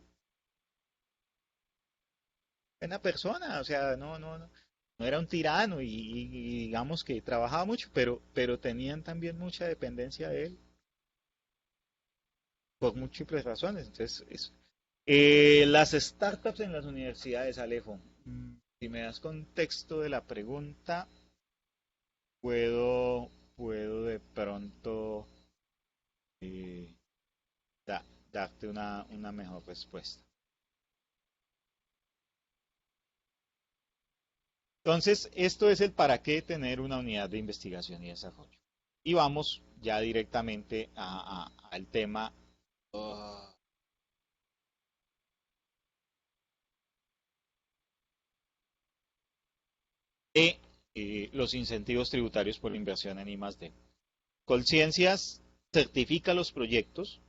Speaker 1: buena persona, o sea, no era un tirano y digamos que trabajaba mucho, pero tenían también mucha dependencia de él. por múltiples razones. Entonces, las startups en las universidades, Alejo, si me das contexto de la pregunta, puedo de pronto eh, darte una mejor respuesta. Entonces, esto es el para qué tener una unidad de investigación y desarrollo. Y vamos ya directamente al tema uh, de los incentivos tributarios por la inversión en I+D. Colciencias certifica los proyectos.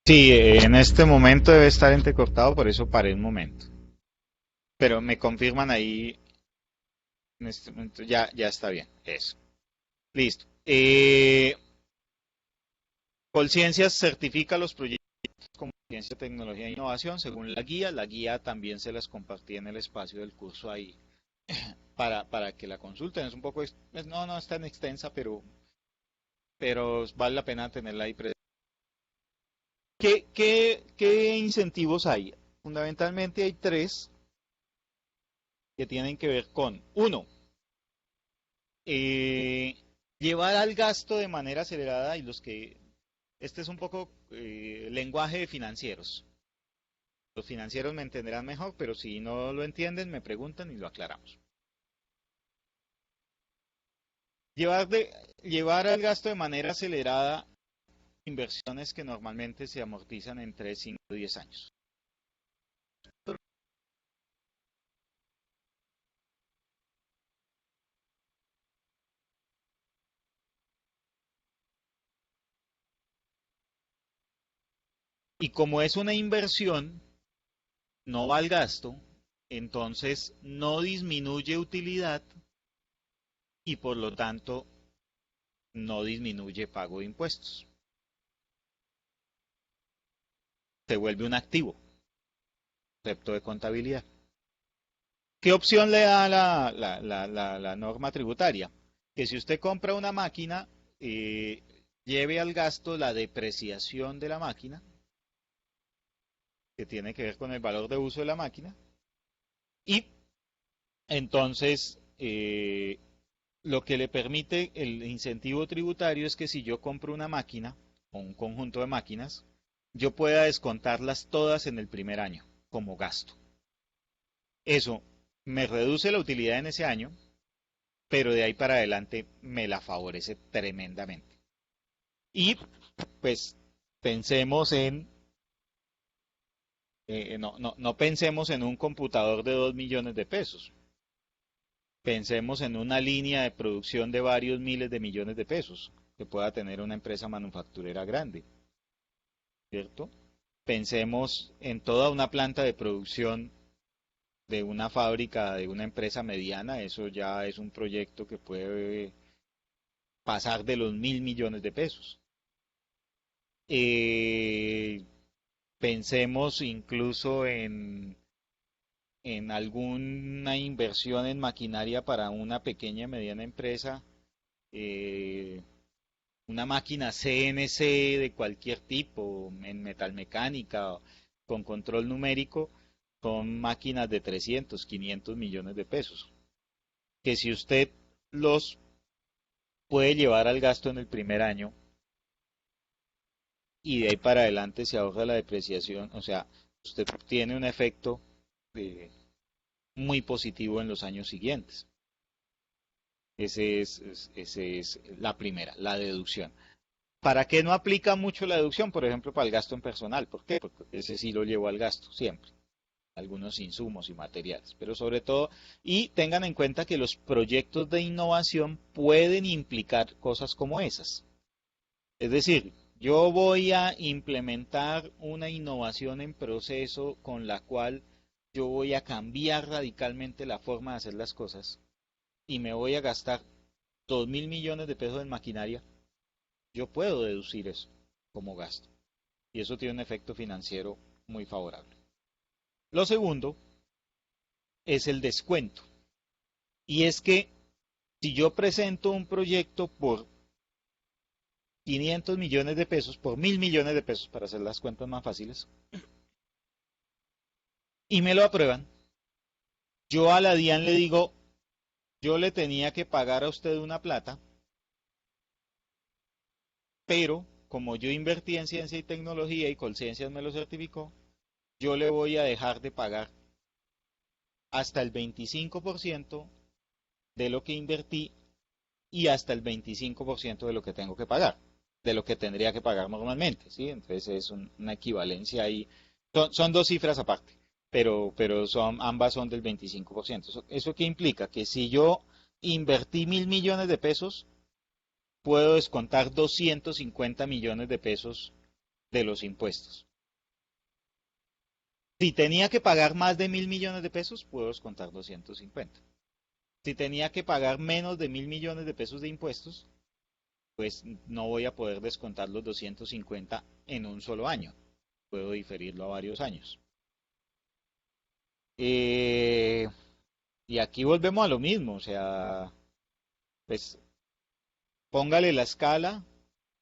Speaker 1: Sí, en este momento debe estar entrecortado, por eso paré un momento. Pero me confirman ahí, en este momento ya está bien. Eso. Listo. Colciencias certifica los proyectos como ciencia, tecnología e innovación según la guía. La guía también se las compartí en el espacio del curso ahí para que la consulten. Es un poco, no es tan extensa, pero vale la pena tenerla ahí presente. ¿Qué incentivos hay? Fundamentalmente hay tres que tienen que ver con, uno, eh, llevar al gasto de manera acelerada y este es un poco lenguaje de financieros. Los financieros me entenderán mejor, pero si no lo entienden, me preguntan y lo aclaramos. Llevar, de, llevar al gasto de manera acelerada inversiones que normalmente se amortizan entre 5 y 10 años. Y como es una inversión, no va al gasto, entonces no disminuye utilidad y por lo tanto no disminuye pago de impuestos. Se vuelve un activo, concepto de contabilidad. ¿Qué opción le da la norma tributaria? Que si usted compra una máquina, eh, lleve al gasto la depreciación de la máquina, que tiene que ver con el valor de uso de la máquina, y entonces lo que le permite el incentivo tributario es que si yo compro una máquina o un conjunto de máquinas, yo pueda descontarlas todas en el primer año como gasto. Eso me reduce la utilidad en ese año, pero de ahí para adelante me la favorece tremendamente. Y pues pensemos no pensemos en un computador de 2 millones de pesos, pensemos en una línea de producción de varios miles de millones de pesos que pueda tener una empresa manufacturera grande, ¿cierto? Pensemos en toda una planta de producción de una fábrica, de una empresa mediana, eso ya es un proyecto que puede pasar de los 1.000 millones de pesos. Eh, Pensemos incluso en alguna inversión en maquinaria para una pequeña y mediana empresa, eh, una máquina CNC de cualquier tipo, en metalmecánica, con control numérico, son máquinas de 300, 500 millones de pesos, que si usted los puede llevar al gasto en el primer año y de ahí para adelante se ahorra la depreciación, o sea, usted tiene un efecto eh, muy positivo en los años siguientes. Ese es la primera, la deducción. ¿Para qué no aplica mucho la deducción? Por ejemplo, para el gasto en personal. ¿Por qué? Porque ese sí lo llevo al gasto siempre. algunos insumos y materiales, pero sobre todo, y tengan en cuenta que los proyectos de innovación pueden implicar cosas como esas. Es decir, yo voy a implementar una innovación en proceso con la cual yo voy a cambiar radicalmente la forma de hacer las cosas y me voy a gastar 2.000 millones de pesos en maquinaria. Yo puedo deducir eso como gasto y eso tiene un efecto financiero muy favorable. Lo segundo es el descuento. Y es que si yo presento un proyecto por 500 millones de pesos, por 1.000 millones de pesos, para hacer las cuentas más fáciles, y me lo aprueban, yo a la DIAN le digo, yo le tenía que pagar a usted una plata, pero como yo invertí en ciencia y tecnología y Colciencias me lo certificó, yo le voy a dejar de pagar hasta el 25% de lo que invertí y hasta el 25% de lo que tengo que pagar, de lo que tendría que pagar normalmente, ¿sí? Entonces es una equivalencia ahí. Son dos cifras aparte, pero ambas son del 25%. ¿Eso qué implica? Que si yo invertí 1.000 millones de pesos, puedo descontar 250 millones de pesos de los impuestos. Si tenía que pagar más de 1.000 millones de pesos, puedo descontar 250. Si tenía que pagar menos de 1.000 millones de pesos de impuestos, pues no voy a poder descontar los 250 en un solo año. Puedo diferirlo a varios años. Y aquí volvemos a lo mismo, o sea, pues póngale la escala.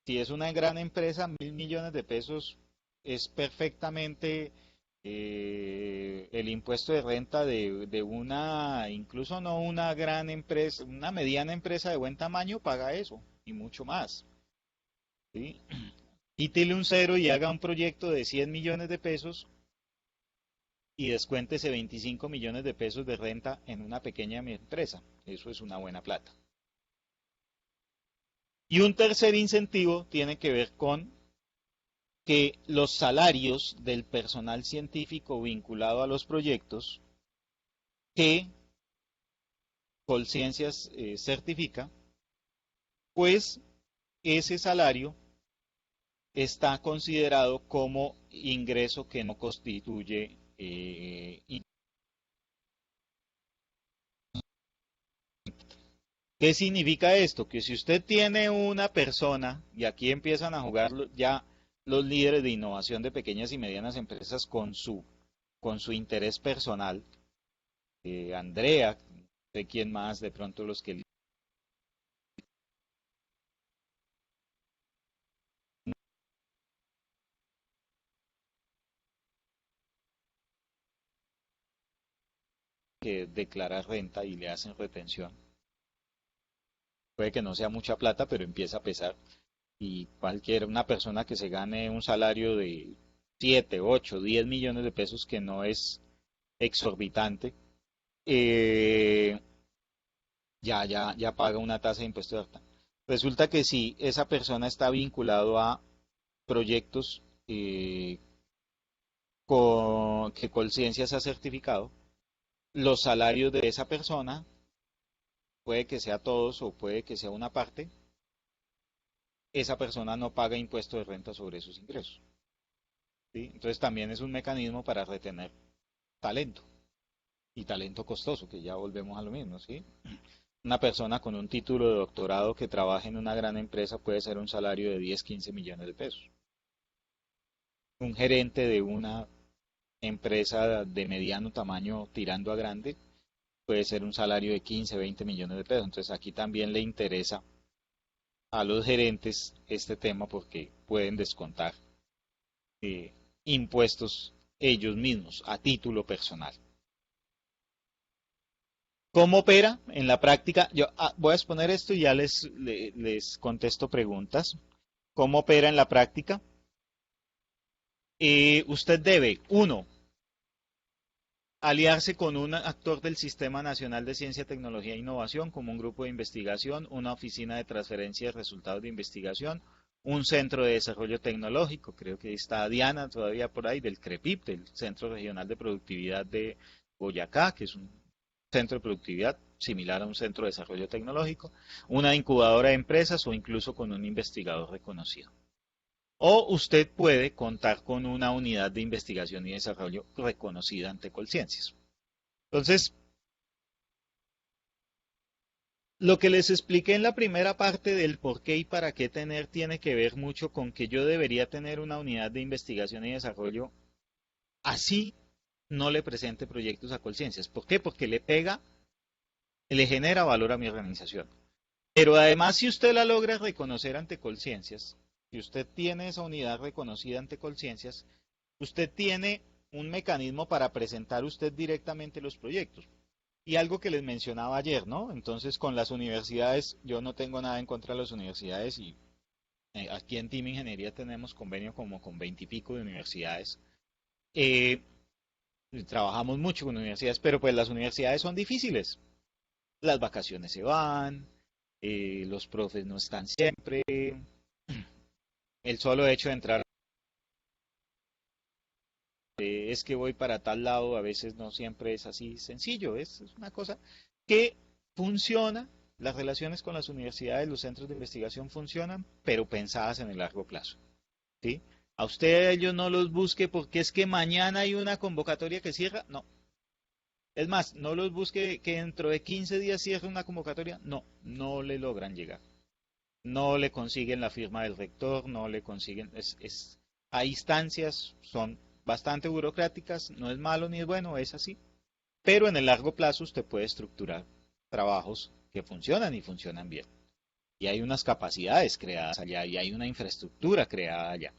Speaker 1: Si es una gran empresa, 1.000 millones de pesos es perfectamente el impuesto de renta de una, incluso no una gran empresa, una mediana empresa de buen tamaño paga eso y mucho más. ¿Sí? Quítele un cero y haga un proyecto de 100 millones de pesos y descuéntese 25 millones de pesos de renta en una pequeña empresa. Eso es una buena plata. Y un tercer incentivo tiene que ver con que los salarios del personal científico vinculado a los proyectos que Colciencias certifica, pues ese salario está considerado como ingreso que no constituye ¿Qué significa esto? Que si usted tiene una persona, y aquí empiezan a jugar ya los líderes de innovación de pequeñas y medianas empresas con su interés personal, Andrea, de quién más, de pronto los que declarar renta y le hacen retención. Puede que no sea mucha plata, pero empieza a pesar. Y una persona que se gane un salario de 7, 8, 10 millones de pesos, que no es exorbitante, eh, ya paga una tasa de impuesto de renta. Resulta que si esa persona está vinculado a proyectos que Colciencias ha certificado, los salarios de esa persona, puede que sea todos o puede que sea una parte, esa persona no paga impuesto de renta sobre esos ingresos. ¿Sí? Entonces también es un mecanismo para retener talento y talento costoso, que ya volvemos a lo mismo, ¿sí? Una persona con un título de doctorado que trabaje en una gran empresa puede ser un salario de 10, 15 millones de pesos. Un gerente de una empresa de mediano tamaño tirando a grande puede ser un salario de 15, 20 millones de pesos. Entonces aquí también le interesa a los gerentes este tema porque pueden descontar eh, impuestos ellos mismos a título personal. ¿Cómo opera en la práctica? Yo voy a exponer esto y ya les contesto preguntas. ¿Cómo opera en la práctica? Usted debe, uno, aliarse con un actor del Sistema Nacional de Ciencia, Tecnología e Innovación, como un grupo de investigación, una oficina de transferencia de resultados de investigación, un centro de desarrollo tecnológico, creo que está Diana todavía por ahí, del CREPIP, del Centro Regional de Productividad de Boyacá, que es un centro de productividad similar a un centro de desarrollo tecnológico, una incubadora de empresas o incluso con un investigador reconocido. O usted puede contar con una unidad de investigación y desarrollo reconocida ante Colciencias. Entonces, lo que les expliqué en la primera parte del por qué y para qué tener tiene que ver mucho con que yo debería tener una unidad de investigación y desarrollo así no le presente proyectos a Colciencias. ¿Por qué? Porque le genera valor a mi organización. Pero además, si usted la logra reconocer ante Colciencias, si usted tiene esa unidad reconocida ante Colciencias, usted tiene un mecanismo para presentar usted directamente los proyectos. Y algo que les mencionaba ayer, ¿no? Entonces, con las universidades, yo no tengo nada en contra de las universidades y aquí en Team Ingeniería tenemos convenio como con 20 y pico de universidades. Eh, Trabajamos mucho con universidades, pero pues las universidades son difíciles. Las vacaciones se van, los profes no están siempre. El solo hecho de entrar es que voy para tal lado, a veces no siempre es así sencillo, es una cosa que funciona, las relaciones con las universidades, los centros de investigación funcionan, pero pensadas en el largo plazo, ¿sí? A usted ellos no los busque porque es que mañana hay una convocatoria que cierra, no. Es más, no los busque que dentro de 15 días cierre una convocatoria, no, no le logran llegar. No le consiguen la firma del rector, no le consiguen, hay instancias, son bastante burocráticas, no es malo ni es bueno, es así, pero en el largo plazo usted puede estructurar trabajos que funcionan y funcionan bien. Y hay unas capacidades creadas allá y hay una infraestructura creada allá.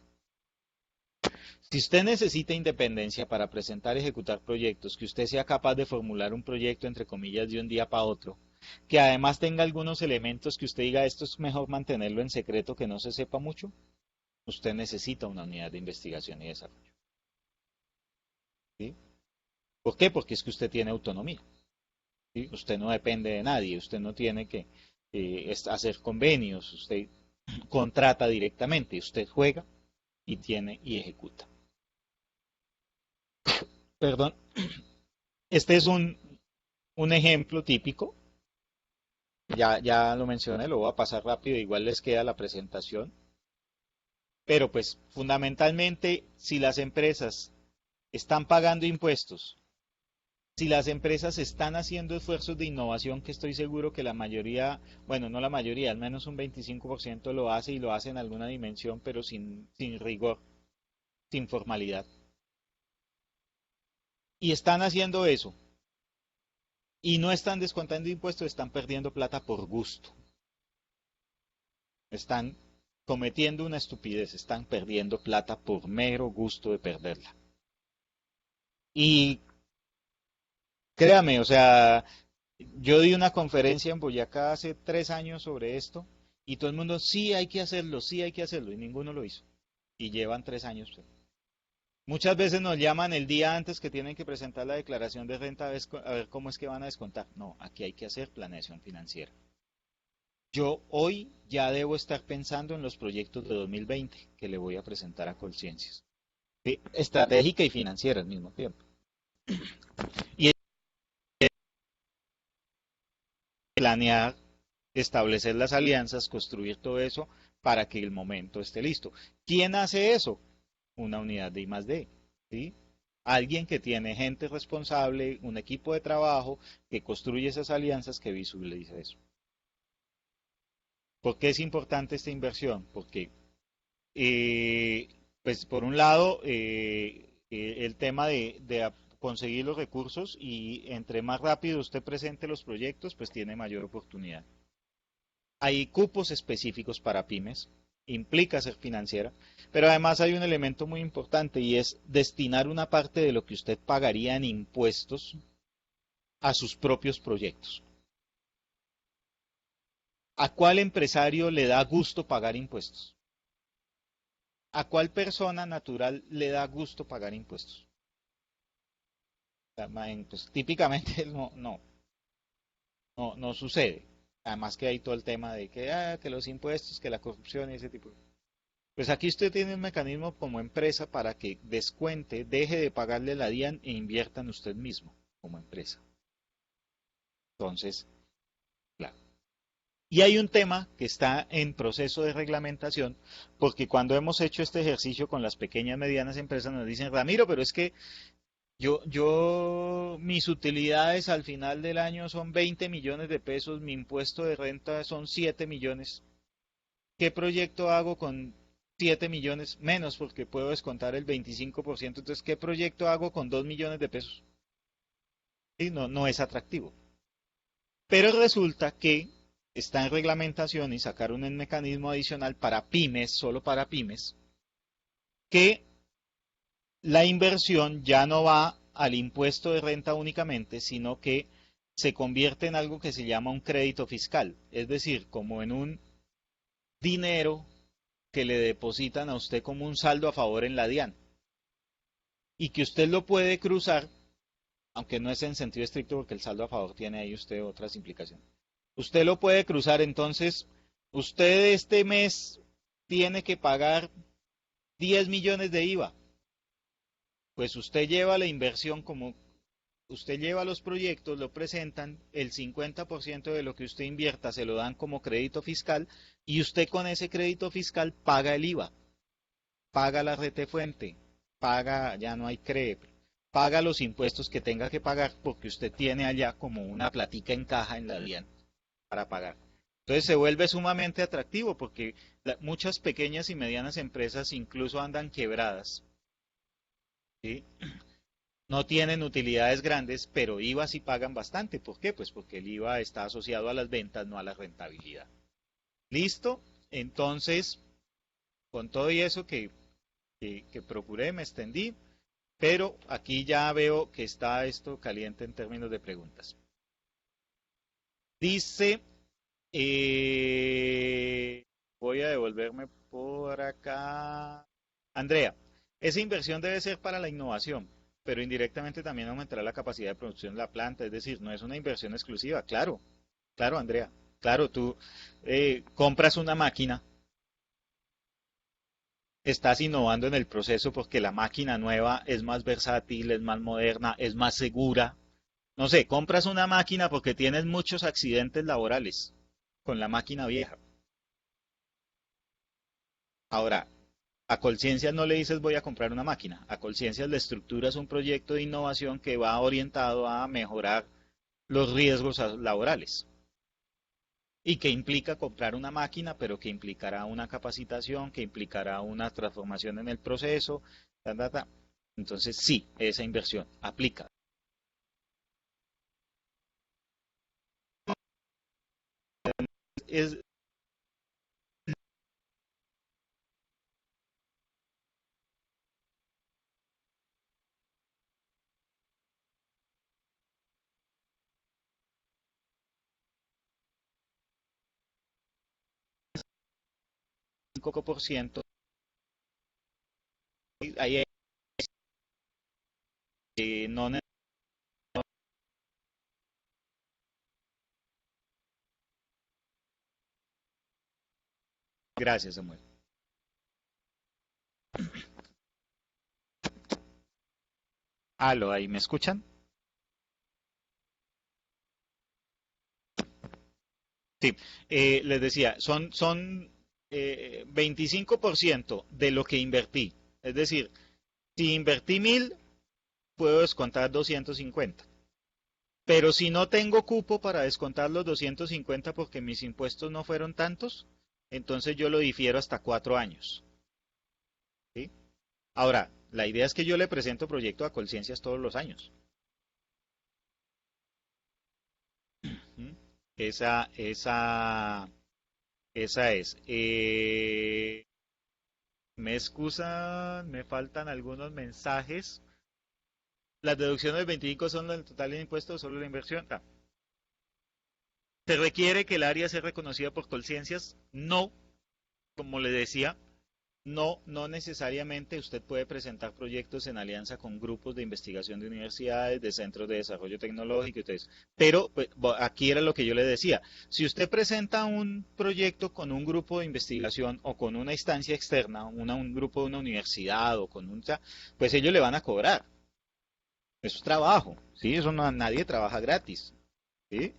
Speaker 1: Si usted necesita independencia para presentar y ejecutar proyectos, que usted sea capaz de formular un proyecto entre comillas de un día para otro, que además tenga algunos elementos que usted diga esto es mejor mantenerlo en secreto que no se sepa mucho, usted necesita una unidad de investigación y desarrollo. ¿Sí? ¿Por qué? Porque es que usted tiene autonomía. ¿Sí? Usted no depende de nadie, usted no tiene que hacer convenios, usted contrata directamente, usted juega y tiene y ejecuta. Perdón, este es un ejemplo típico, ya lo mencioné, lo voy a pasar rápido, igual les queda la presentación, pero pues fundamentalmente si las empresas están pagando impuestos, si las empresas están haciendo esfuerzos de innovación, que estoy seguro que la mayoría, bueno, no la mayoría, al menos un 25% lo hace y lo hace en alguna dimensión, pero sin rigor, sin formalidad. Y están haciendo eso y no están descontando impuestos, están perdiendo plata por gusto. Están cometiendo una estupidez, están perdiendo plata por mero gusto de perderla. Y créame, o sea, yo di una conferencia en Boyacá hace 3 años sobre esto y todo el mundo, sí hay que hacerlo, y ninguno lo hizo. Y llevan 3 años. Muchas veces nos llaman el día antes que tienen que presentar la declaración de renta a ver cómo es que van a descontar. No, aquí hay que hacer planeación financiera. Yo hoy ya debo estar pensando en los proyectos de 2020 que le voy a presentar a Colciencias. Sí, estratégica y financiera al mismo tiempo. Y planear, establecer las alianzas, construir todo eso para que el momento esté listo. ¿Quién hace eso? Una unidad de I+D, ¿sí? Alguien que tiene gente responsable, un equipo de trabajo que construye esas alianzas, que visualiza eso. ¿Por qué es importante esta inversión? Porque, pues por un lado, el tema de conseguir los recursos y entre más rápido usted presente los proyectos, pues tiene mayor oportunidad. Hay cupos específicos para pymes, implica ser financiera, pero además hay un elemento muy importante y es destinar una parte de lo que usted pagaría en impuestos a sus propios proyectos. ¿A cuál empresario le da gusto pagar impuestos? ¿A cuál persona natural le da gusto pagar impuestos? Pues, típicamente no sucede. Además que hay todo el tema de que los impuestos, que la corrupción y ese tipo. Pues aquí usted tiene un mecanismo como empresa para que descuente, deje de pagarle la DIAN e invierta en usted mismo como empresa. Entonces, claro. Y hay un tema que está en proceso de reglamentación, porque cuando hemos hecho este ejercicio con las pequeñas y medianas empresas nos dicen, Ramiro, pero es que mis utilidades al final del año son 20 millones de pesos, mi impuesto de renta son 7 millones. ¿Qué proyecto hago con 7 millones? Menos porque puedo descontar el 25%. Entonces, ¿qué proyecto hago con 2 millones de pesos? Sí, no, no es atractivo. Pero resulta que está en reglamentación y sacaron un mecanismo adicional para pymes, solo para pymes, que la inversión ya no va al impuesto de renta únicamente, sino que se convierte en algo que se llama un crédito fiscal, es decir, como en un dinero que le depositan a usted como un saldo a favor en la DIAN y que usted lo puede cruzar, aunque no es en sentido estricto porque el saldo a favor tiene ahí usted otras implicaciones. Usted lo puede cruzar, entonces usted este mes tiene que pagar 10 millones de IVA. Pues usted lleva la inversión como usted lleva los proyectos, lo presentan, el 50% de lo que usted invierta se lo dan como crédito fiscal y usted con ese crédito fiscal paga el IVA, paga la retefuente, paga, ya no hay CRE, paga los impuestos que tenga que pagar porque usted tiene allá como una platica en caja en la DIAN para pagar. Entonces se vuelve sumamente atractivo porque muchas pequeñas y medianas empresas incluso andan quebradas, ¿sí? No tienen utilidades grandes, pero IVA sí pagan bastante. ¿Por qué? Pues porque el IVA está asociado a las ventas, no a la rentabilidad. ¿Listo? Entonces, con todo y eso que procuré, me extendí, pero aquí ya veo que está esto caliente en términos de preguntas. Dice, voy a devolverme por acá. Andrea, esa inversión debe ser para la innovación, pero indirectamente también aumentará la capacidad de producción de la planta, es decir, no es una inversión exclusiva. Claro, claro, Andrea. Claro, tú compras una máquina, estás innovando en el proceso porque la máquina nueva es más versátil, es más moderna, es más segura. No sé, compras una máquina porque tienes muchos accidentes laborales con la máquina vieja. Ahora, a Colciencias no le dices voy a comprar una máquina. A Colciencias le estructuras un proyecto de innovación que va orientado a mejorar los riesgos laborales y que implica comprar una máquina, pero que implicará una capacitación, que implicará una transformación en el proceso. Ta, ta, ta. Entonces, sí, esa inversión aplica. Es 5%. Ahí no. Gracias, Samuel. Aló, ahí me escuchan. Sí, les decía, son 25% de lo que invertí. Es decir, si invertí 1000, puedo descontar 250. Pero si no tengo cupo para descontar los 250 porque mis impuestos no fueron tantos, entonces yo lo difiero hasta 4 años. ¿Sí? Ahora, la idea es que yo le presento proyecto a Colciencias todos los años. ¿Mm? Esa es. Me excusan, me faltan algunos mensajes. Las deducciones del 25 son el total de impuestos, solo la inversión. ¿Se requiere que el área sea reconocida por Colciencias? No, como le decía, No necesariamente usted puede presentar proyectos en alianza con grupos de investigación de universidades, de centros de desarrollo tecnológico y todo eso. Pero pues, aquí era lo que yo le decía. Si usted presenta un proyecto con un grupo de investigación o con una instancia externa, un grupo de una universidad o con un, pues ellos le van a cobrar. Eso es trabajo, ¿sí? Eso no, nadie trabaja gratis, ¿sí?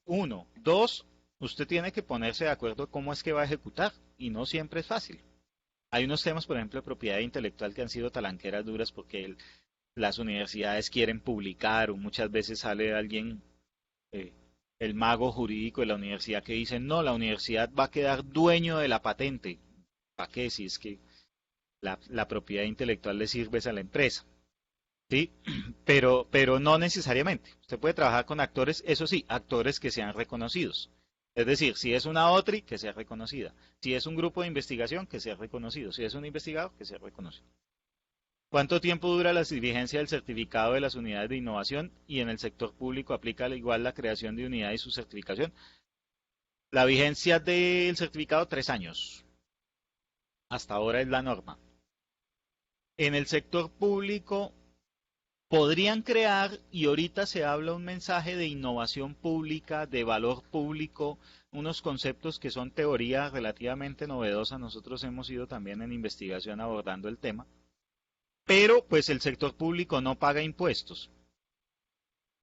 Speaker 1: Uno. Dos, usted tiene que ponerse de acuerdo cómo es que va a ejecutar y no siempre es fácil. Hay unos temas, por ejemplo, de propiedad intelectual que han sido talanqueras duras porque las universidades quieren publicar o muchas veces sale alguien, eh, el mago jurídico de la universidad que dice, no, la universidad va a quedar dueño de la patente. ¿Para qué? Si es que la propiedad intelectual le sirve a la empresa. Sí, pero no necesariamente. Usted puede trabajar con actores, eso sí, actores que sean reconocidos. Es decir, si es una OTRI, que sea reconocida. Si es un grupo de investigación, que sea reconocido. Si es un investigador, que sea reconocido. ¿Cuánto tiempo dura la vigencia del certificado de las unidades de innovación? Y en el sector público aplica al igual la creación de unidades y su certificación. La vigencia del certificado, 3 años. Hasta ahora es la norma. En el sector público podrían crear, y ahorita se habla un mensaje de innovación pública, de valor público, unos conceptos que son teoría relativamente novedosa. Nosotros hemos ido también en investigación abordando el tema, pero pues el sector público no paga impuestos,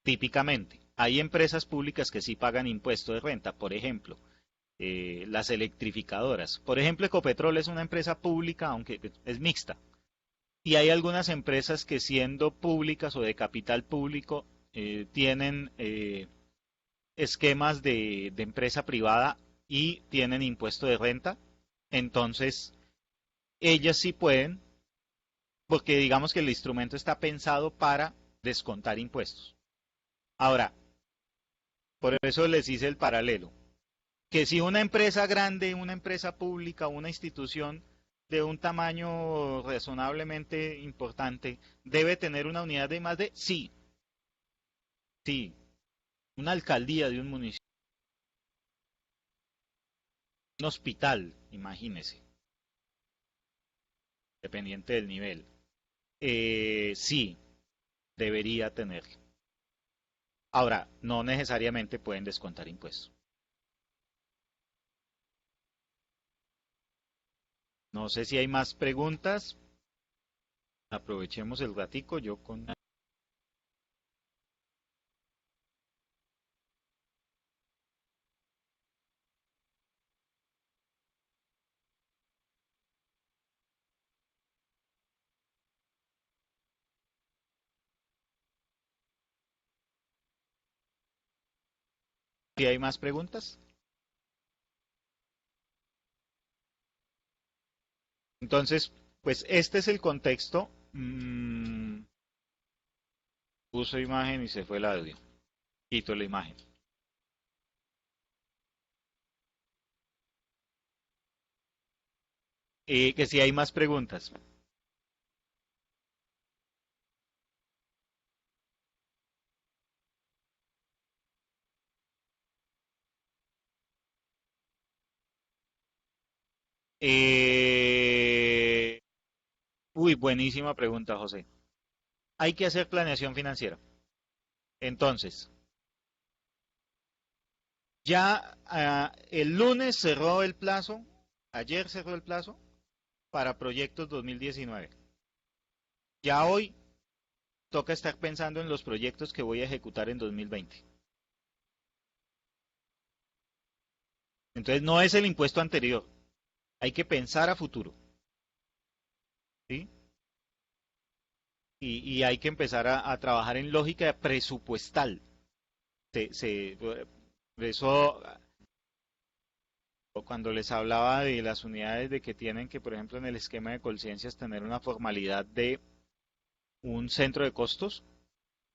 Speaker 1: típicamente. Hay empresas públicas que sí pagan impuesto de renta, por ejemplo, las electrificadoras. Por ejemplo, Ecopetrol es una empresa pública, aunque es mixta. Y hay algunas empresas que siendo públicas o de capital público tienen esquemas de empresa privada y tienen impuesto de renta. Entonces, ellas sí pueden, porque digamos que el instrumento está pensado para descontar impuestos. Ahora, por eso les hice el paralelo, que si una empresa grande, una empresa pública, una institución de un tamaño razonablemente importante debe tener una unidad de más de, sí, sí, una alcaldía de un municipio, un hospital, imagínese, dependiente del nivel. Sí, debería tenerlo. Ahora, no necesariamente pueden descontar impuestos. No sé si hay más preguntas. Aprovechemos el ratico. Yo con... Si hay más preguntas. Entonces, pues este es el contexto. Puso imagen y se fue el audio. Quito la imagen. Que si hay más preguntas. Eh, buenísima pregunta, José. Hay que hacer planeación financiera. Entonces, ya el lunes cerró el plazo, ayer cerró el plazo para proyectos 2019. Ya hoy toca estar pensando en los proyectos que voy a ejecutar en 2020. Entonces no es el impuesto anterior, hay que pensar a futuro, ¿sí? Y hay que empezar a trabajar en lógica presupuestal. Por eso, cuando les hablaba de las unidades de que tienen que, por ejemplo, en el esquema de conciencias tener una formalidad de un centro de costos,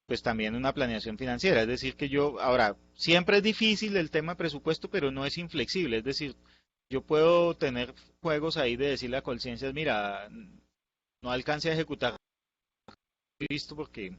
Speaker 1: pues también una planeación financiera. Es decir, que yo, ahora, siempre es difícil el tema de presupuesto, pero no es inflexible. Es decir, yo puedo tener juegos ahí de decirle a conciencias, mira, no alcance a ejecutar listo porque